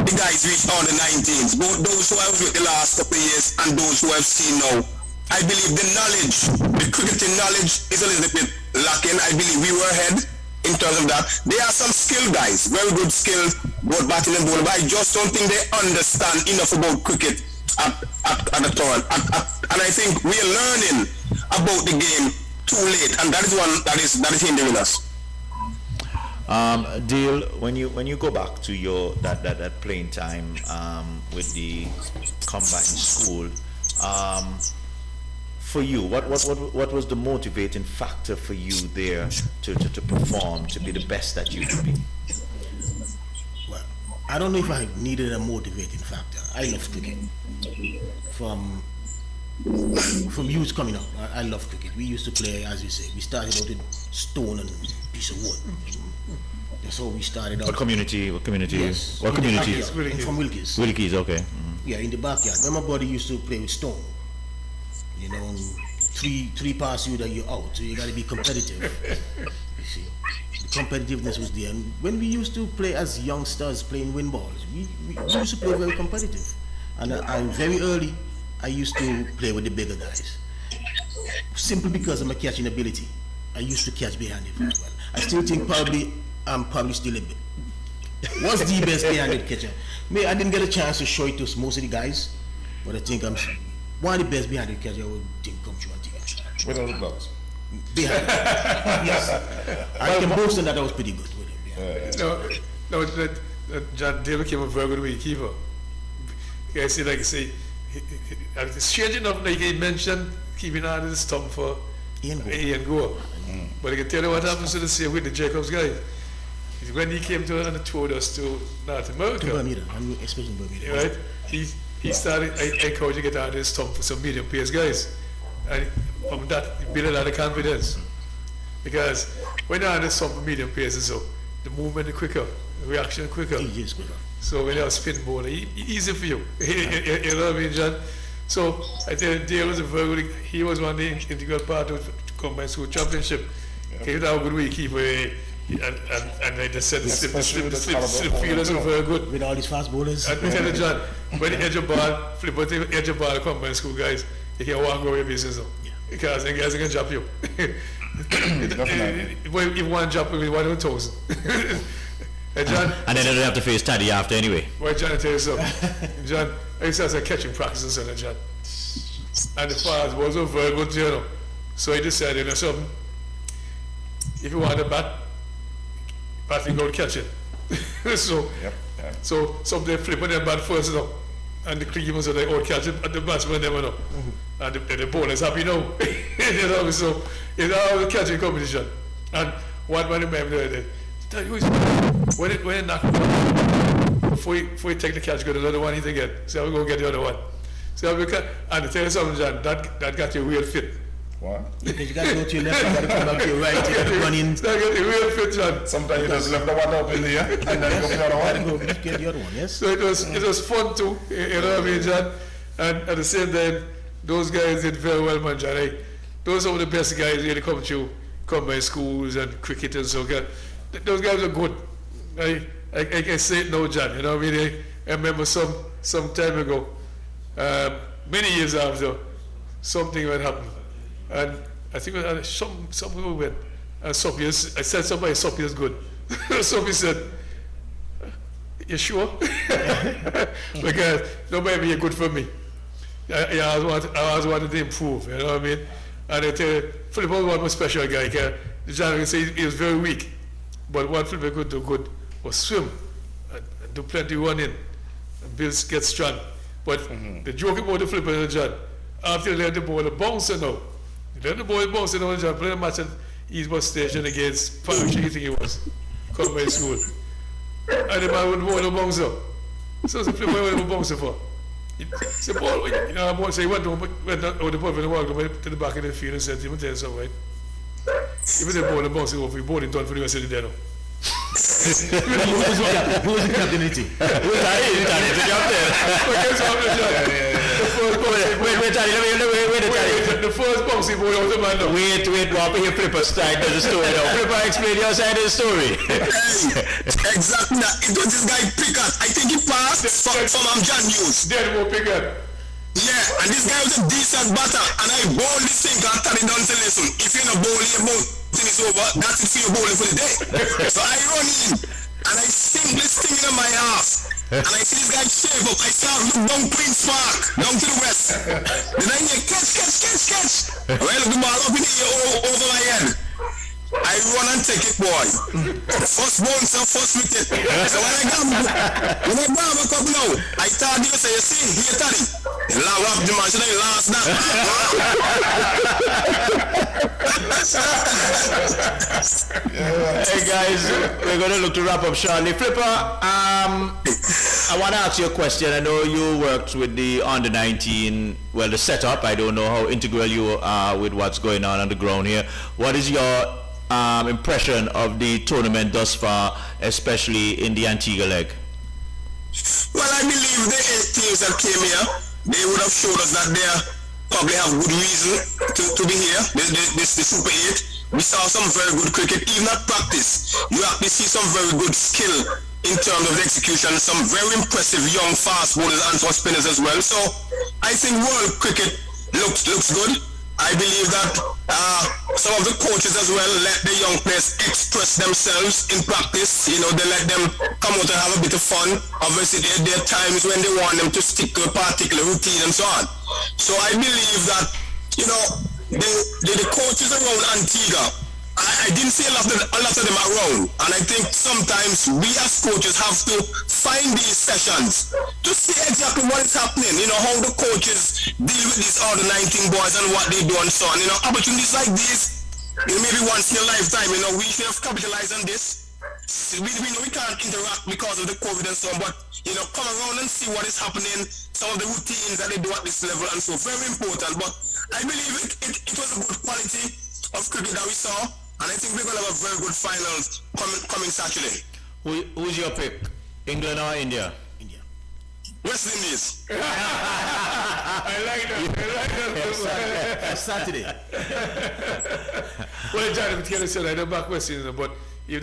E: the guys reach under 19s, both those who have with the last couple of years and those who have seen now, I believe the cricketing knowledge is a little bit lacking. I believe we were ahead in terms of that. There are some skilled guys, very good skills, both batting and bowling, but I just don't think they understand enough about cricket at the tournament. And I think we are learning about the game too late, and that is one that is hindering us.
A: Dale, when you go back to your that playing time with the combined school, for you, what was the motivating factor for you there to perform, to be the best that you could be?
F: Well, I don't know if I needed a motivating factor. I love cricket. From youth coming up, I love cricket. We used to play, as you say, we started out with stone and piece of wood. That's how we started out.
A: What community?
F: Yes.
A: What community?
F: I'm from Wilkes.
A: Wilkes, okay.
F: Yeah, in the backyard. When my brother used to play with stone, you know, and three pass you that you're out, so you got to be competitive. You see, the competitiveness was there. And when we used to play as youngsters playing win balls, we used to play very competitive. And I very early, I used to play with the bigger guys, simply because of my catching ability. I used to catch behind it very well. I still think I'm probably still a bit. Was the best behind-it catcher. I didn't get a chance to show it to most of the guys, but I think I'm one of the best behind-it catcher I would think come true.
C: Without the gloves.
F: Behind it. Yes. I can boast on that I was pretty good with him. Yeah.
B: John Dale became a very good wicketkeeper. I say, it's strange enough, like he mentioned, keeping out of the stump for Ian Gore. But I can tell you what happens to the same with the Jacobs guy. When he came to and toured us to North America,
F: to Bermuda, especially Bermuda.
B: Right? He started encouraging to get out of his stump for some medium pace guys. And from that, he built a lot of confidence. Because when you're on the stump for medium pace, so the movement is quicker, the reaction is quicker.
F: He is quicker.
B: So when you're a spin bowler, easy for you. You know what I mean, John? So I tell you, Dale was a very good, he was one of the integral part of the combined school championship. He was a good wicketkeeper. And I just said the slip fielders were very good.
F: With all these fast bowlers.
B: And tell you, John, when you edge your ball, flip out the edge of ball, combined school guys, you can walk away your business now. Yeah. Because the guys can drop you. If one drop, will be 1,000. John,
A: and then they don't have to face Taddy after anyway.
B: Well, John, I tell you something. John, I used to have catching practice and so on, John. And the fast was a very good, you know. So I decided, you know something, if you want to batting go catch it. So somebody flipping their bat first, you know, and the creamers are like, oh, catch it, and the batsman never know. And the bowler's happy now. You know, so it's all the catching competition. And one man remember that when it knock before you take the catch, go to the other one hit again. So we go get the other one. So we can, and to tell you something, John, that got you real fit.
G: What?
F: Because you got to go to your left, you got to come back to your right, you got to run in.
B: That got you real fit, John.
G: Sometimes you just left the one up in the air and then go for the other one.
F: Go get the other one, yes.
B: So it was fun too, you know what I mean, John? And at the same time, those guys did very well, man, John. Those are some of the best guys really come by schools and cricket and so on. Those guys are good. I can say it now, John, you know what I mean? I remember some time ago, many years after, something had happened. And I think some people went, and Sophie, I said somebody, Sophie is good. Sophie said, you sure? Because nobody be good for me. I always wanted to improve, you know what I mean? And I tell you, Philip was one special guy. The gentleman say he was very weak, but what Philip could do good was swim and do plenty running and get strong. But the joke about the Philip and John, after they let the ball bounce now, let the ball bounce now, John played a match at Eastbourne Station against Parish League, I think it was, combined school. And the man would ball bounce up. So the Flipper went to bounce for. Say, Paul, you know, I say, went over the ball when he walked to the back of the field and said, "You tell you something, right? Even the ball and bouncing over, he bought it done for the rest of the day now."
F: Who was the captain in the team?
B: The first bouncy ball out the man now.
A: Wait, Bob, here Flipper side of the story now. Flipper, explain your side of the story.
E: Exactly. It was this guy Pickett. I think he passed from John Hughes.
B: Dead more Pickett.
E: Yeah, and this guy was a decent batter, and I bowled this thing and tell him down to listen. If you're not bowling, your bowl thing is over. That's it for your bowling for the day. So I run in, and I sing this thing in my half. And I see this guy shave up. I start look down Queen's Park, down to the west. Then I hear catch. Well, the ball up in the air over my head. I run and take it, boy. First bounce and first wicket. So when I grab a cup now, I thought you say, you see, here, Taddy. The long up the man, should I last that?
A: Hey guys, we're going to look to wrap up shortly. Flipper, I want to ask you a question. I know you worked with the under 19, well, the setup. I don't know how integral you are with what's going on the ground here. What is your impression of the tournament thus far, especially in the Antigua leg?
E: Well, I believe the 8 teams that came here, they would have showed us that they probably have good reason to be here. This Super 8. We saw some very good cricket, even at practice. You actually see some very good skill in terms of the execution, some very impressive young fast bowlers and for spinners as well. So I think world cricket looks good. I believe that some of the coaches as well let the young players express themselves in practice. You know, they let them come out and have a bit of fun. Obviously, there are times when they want them to stick to a particular routine and so on. So I believe that, you know, the coaches around Antigua, I didn't see a lot of them around, and I think sometimes we as coaches have to find these sessions to see exactly what is happening, you know, how the coaches deal with these other 19 boys and what they do and so on. You know, opportunities like this, you know, maybe once in a lifetime, you know, we should have capitalized on this. We know we can't interact because of the COVID and so on, but, you know, come around and see what is happening, some of the routines that they do at this level and so, very important. But I believe it was a good quality of cricket that we saw. And I think we're going to have a very good finals coming Saturday.
A: Who's your pick? England or India?
F: India.
E: West Indies.
B: I like that.
F: Saturday.
B: Well, John, if you said I don't back West Indies, but if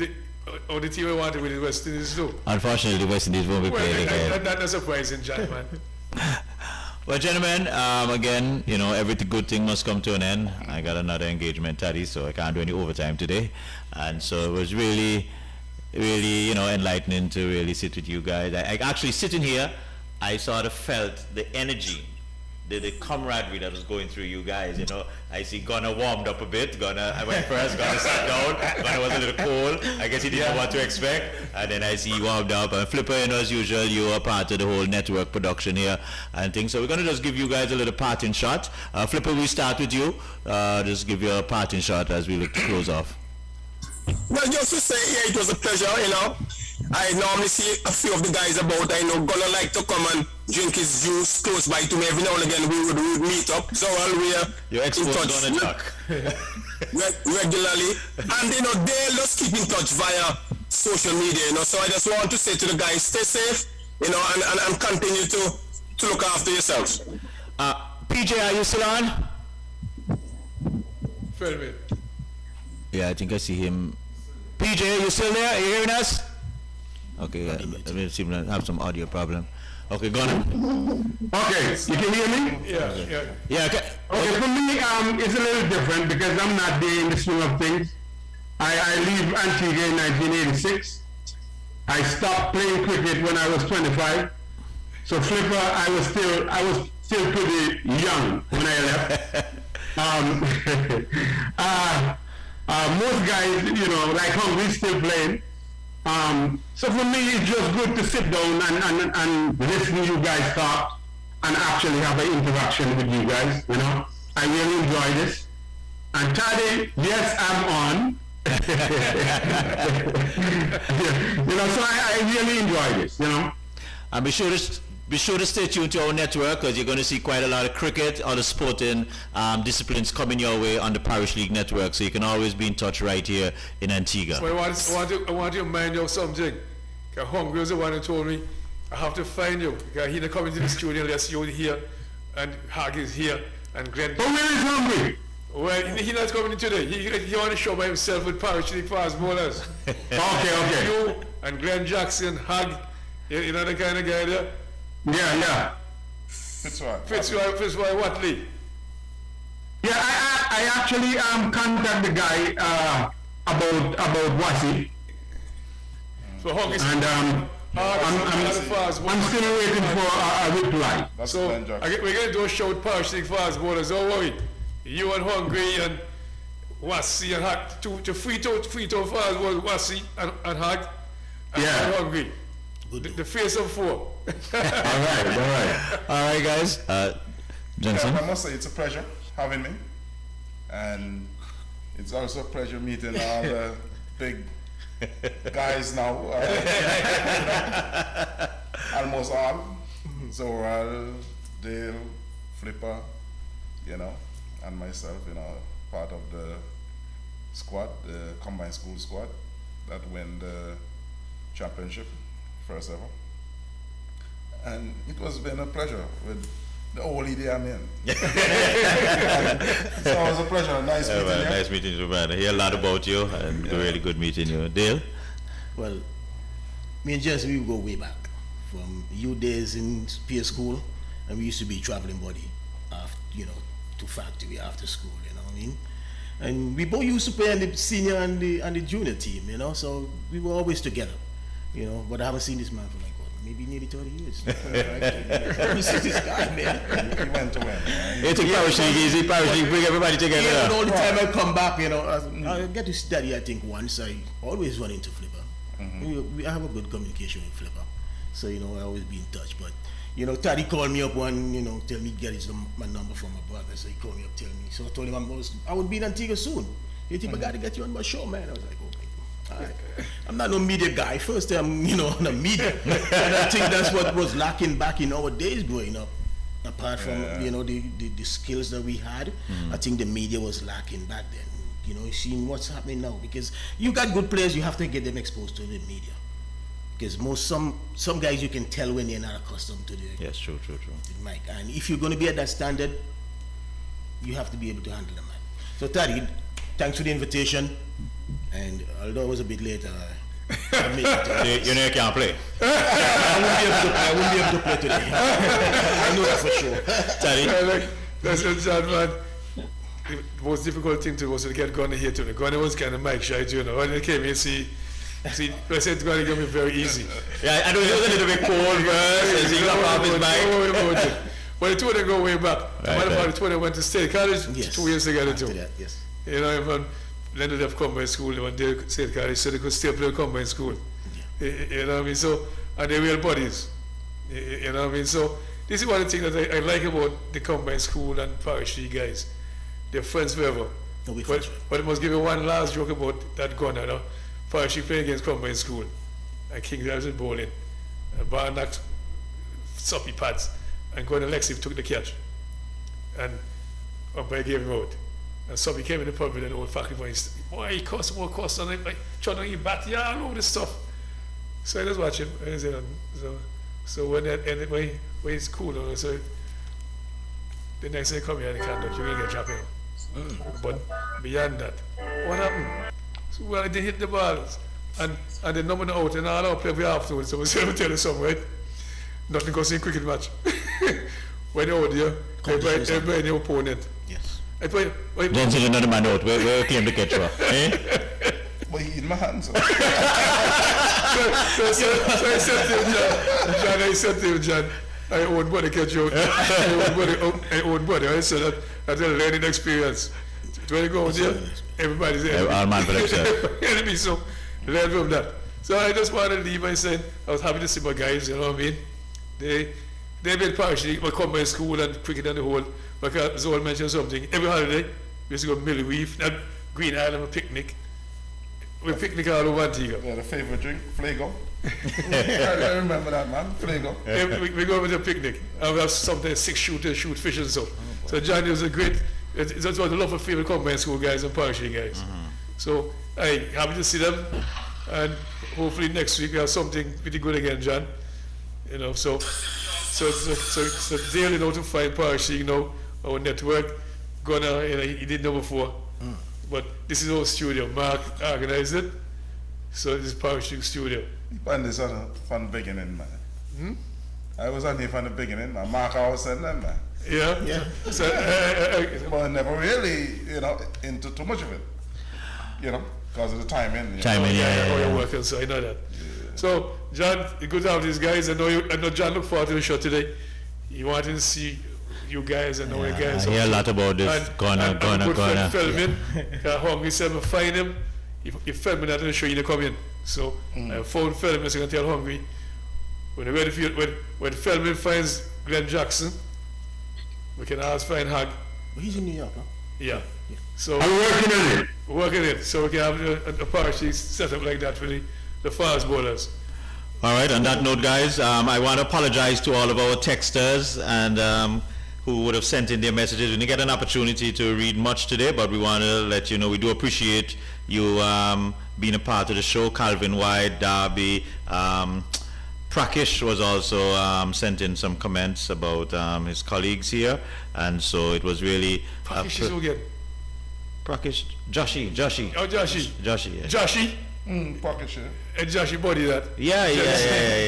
B: the team I wanted with the West Indies too.
A: Unfortunately, the West Indies won't be playing again.
B: That's not surprising, John, man.
A: Well, gentlemen, again, you know, every good thing must come to an end. I got another engagement, Taddy, so I can't do any overtime today. And so it was really, you know, enlightening to really sit with you guys. I actually sitting here, I sort of felt the energy, the camaraderie that was going through you guys, you know. I see Gunnar warmed up a bit. I went first, Gunnar sat down. Gunnar was a little cold. I guess he didn't know what to expect. And then I see you warmed up. And Flipper, you know, as usual, you are part of the whole network production here and things. So we're going to just give you guys a little parting shot. Flipper, we start with you. Just give you a parting shot as we look to close off.
E: Well, just to say, yeah, it was a pleasure, you know. I normally see a few of the guys about. I know Gunnar like to come and drink his juice close by to me. Every now and again we would meet up. So we are in touch regularly. And, you know, they'll just keep in touch via social media, you know. So I just want to say to the guys, stay safe, you know, and continue to look after yourselves.
A: PJ, are you still on?
B: Fair bit.
A: Yeah, I think I see him. PJ, are you still there? Are you hearing us? Okay, we seem to have some audio problem. Okay, go on.
G: Okay, you can hear me?
B: Yeah.
A: Okay.
G: Okay, for me, it's a little different because I'm not there in the swing of things. I leave Antigua in 1986. I stopped playing cricket when I was 25. So Flipper, I was still pretty young when I left. Most guys, you know, like Hungry still playing. So for me, it's just good to sit down and listen to you guys talk and actually have an interaction with you guys, you know. I really enjoy this. And Taddy, yes, I'm on. You know, so I really enjoy this, you know.
A: And be sure to stay tuned to our network because you're going to see quite a lot of cricket, other sporting disciplines coming your way on the Parish League network. So you can always be in touch right here in Antigua.
B: So I want you to mind you of something. Because Hungry was the one who told me, I have to find you. Because he's coming to the studio, let's see you here, and Hag is here, and Glenn.
G: But where is Hungry?
B: Well, he's not coming in today. He on the show by himself with Parish League fast bowlers.
G: Okay.
B: You and Glenn Jackson, Hag, you know the kind of guy there?
G: Yeah.
B: Fitzroy Watley.
G: Yeah, I actually contact the guy about Wasi,
B: So Hung is
G: and I'm still waiting for a reply.
C: That's
B: so
C: Glenn Jackson.
B: we're gonna do a show with Parish League fast bowlers. Don't worry. You and Hungry and Wasi and Hag, to free to fast bowlers, Wasi and Hag and Hungry. The face of four.
G: All right.
A: All right, guys. Johnson?
C: I must say it's a pleasure having me, and it's also a pleasure meeting all the big guys now. Almost all. Zoral, Dale, Flipper, and myself, part of the squad, the combined school squad that win the championship, first ever. And it was been a pleasure with the old lady I'm in. So it was a pleasure. Nice meeting you.
A: Nice meeting you, man. I hear a lot about you and really good meeting you. Dale?
F: Well, me and Jesse, we go way back. From youth days in peer school, and we used to be traveling buddy, after, to factory after school, you know what I mean? And we both used to play on the senior and the junior team, so we were always together, but I haven't seen this man for like, maybe nearly 30 years. Let me see this guy, man.
C: He went to win.
A: You think Parish League easy? Parish League bring everybody together.
F: Yeah, and all the time I come back, I get to study, I think once, I always run into Flipper. I have a good communication with Flipper. So, I always be in touch. But, Taddy called me up one, tell me get my number from my brother. So he called me up, tell me. So I told him I would be in Antigua soon. He think I got to get you on my show, man. I was like, okay. Right. I'm not no media guy. First time, on the media. And I think that's what was lacking back in our days growing up. Apart from, the skills that we had, I think the media was lacking back then. Seeing what's happening now. Because you got good players, you have to get them exposed to the media. Because some guys you can tell when they're not accustomed to the
A: True.
F: to the mic. And if you're going to be at that standard, you have to be able to handle the mic. So Taddy, thanks for the invitation. And although it was a bit late, I made it.
A: You can't play.
F: I wouldn't be able to play today. I know that for sure.
A: Taddy?
B: That's it, John, man. The most difficult thing was to get Gunner here too. Gunner was kind of mic shy too, When they came here, see, I said to Gunner, me very easy.
A: Yeah, I know it was a little bit cold, but he got off his mic.
B: Well, the two of them go way back.
A: Right,
B: the two of them went to State College 2 years together
F: After
B: too.
F: that, yes.
B: Then they left combined school, they went to State College, so they could still play combined school. Yeah. So, and they're real buddies. So, this is one of the things that I like about the combined school and Parish League guys. They're friends forever. But I must give you one last joke about that gun, Parish League playing against combined school. And King Drives in bowling. And Bar knocked soppy pads. And Gunner Lexi took the catch. And umpire gave him out. And so he came in the pub with an old factory voice. Boy, he cost more cost on it. Like, trying to eat bat, all over this stuff. So I just watch him. And so when it's cool, so the next day come here and can't you're going to get dropping. But beyond that, what happened? So, well, I did hit the balls. And the number out and all our play afterwards. So I was able to tell you something, right? Nothing goes in cricket match. When you're out there, everybody the opponent.
F: Yes.
A: Johnson, you're not a man out. Where came the catch from?
C: But he in my hands.
B: So I said to him, John, I own body catch you out. I own body. I said that that's a learning experience. When you go out there, everybody's there.
A: All man for themselves.
B: Enemy, so learn from that. So I just wanted to leave by saying I was happy to see my guys, you know what I mean? They made Parish League, but come by school and cricket and the whole. Because Zoal mentioned something. Every holiday, we used to go to Millie Reef, Green Island, a picnic. We picnic all over Antigua.
C: Yeah, the favorite drink, Flago. I remember that, man, Flago.
B: Yeah, we go with a picnic. And we have sometimes 6 shooters shoot fish and so. So Johnny was a great, it's a lot of favorite combined school guys and Parish League guys. So I happy to see them, and hopefully next week we have something pretty good again, John. You know, so daily now to find Parish League now, our network. Gonna, you know, he didn't know before, but this is our studio. Mark organized it, so this is Parish League studio.
C: You found this from the beginning, man. I was on here from the beginning, man. Mark always said that, man.
B: Yeah. So,
C: But I never really, you know, into too much of it. You know, because of the timing.
A: Timing,
B: how
A: yeah.
B: you're working, so I know that. So, John, it's good to have these guys. I know John looked forward to the show today. He wanted to see you guys and all you guys.
A: I hear a lot about this. Gonna.
B: Filming. Hungry said, find him. If filming that in the show, you come in. So, I phone filming, so I can tell Hungry. When filming finds Glenn Jackson, we can always find Hag.
F: But he's in New York, huh?
B: Yeah. So
G: I'm working on it.
B: working it. So we can have a party set up like that for the fast bowlers.
A: All right, on that note, guys, I want to apologize to all of our texters and who would have sent in their messages. We didn't get an opportunity to read much today, but we want to let you know we do appreciate you being a part of the show. Calvin White, Darby, Prakish was also sent in some comments about his colleagues here, and so it was really
B: Prakish is who again?
A: Prakish, Joshi.
B: Oh, Joshi.
A: Joshi, yeah.
B: Joshi?
C: Pocket shit.
B: And Joshi body that.
A: Yeah,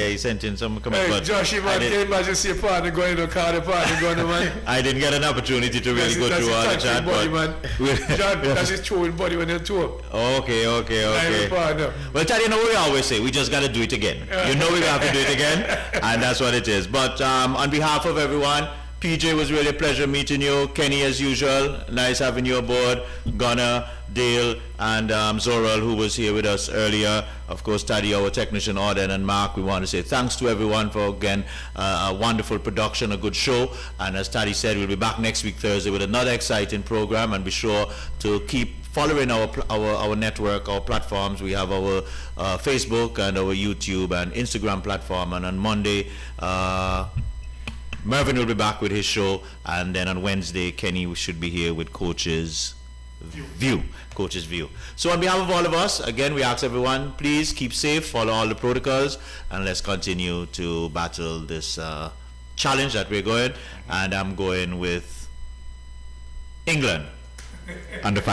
A: he sent in some comments.
B: Hey,
A: but
B: Joshi, man, can you imagine see a partner going to a car, the partner going to, man?
A: I didn't get an opportunity to really go through all the chat,
B: body,
A: but
B: man. John, that's his throwing body when they're tour.
A: Okay.
B: Partner.
A: Well, Tell you know what we always say, we just got to do it again. You know we have to do it again, and that's what it is. But on behalf of everyone, PJ, was really a pleasure meeting you. Kenny, as usual, nice having you aboard. Gunnar, Dale, and Zoral, who was here with us earlier. Of course, Taddy, our technician, Auden, and Mark. We want to say thanks to everyone for, again, a wonderful production, a good show. And as Taddy said, we'll be back next week, Thursday, with another exciting program. And be sure to keep following our network, our platforms. We have our Facebook and our YouTube and Instagram platform. And on Monday, Mervyn will be back with his show, and then on Wednesday, Kenny should be here with Coach's View. So on behalf of all of us, again, we ask everyone, please keep safe, follow all the protocols, and let's continue to battle this challenge that we're going. And I'm going with England under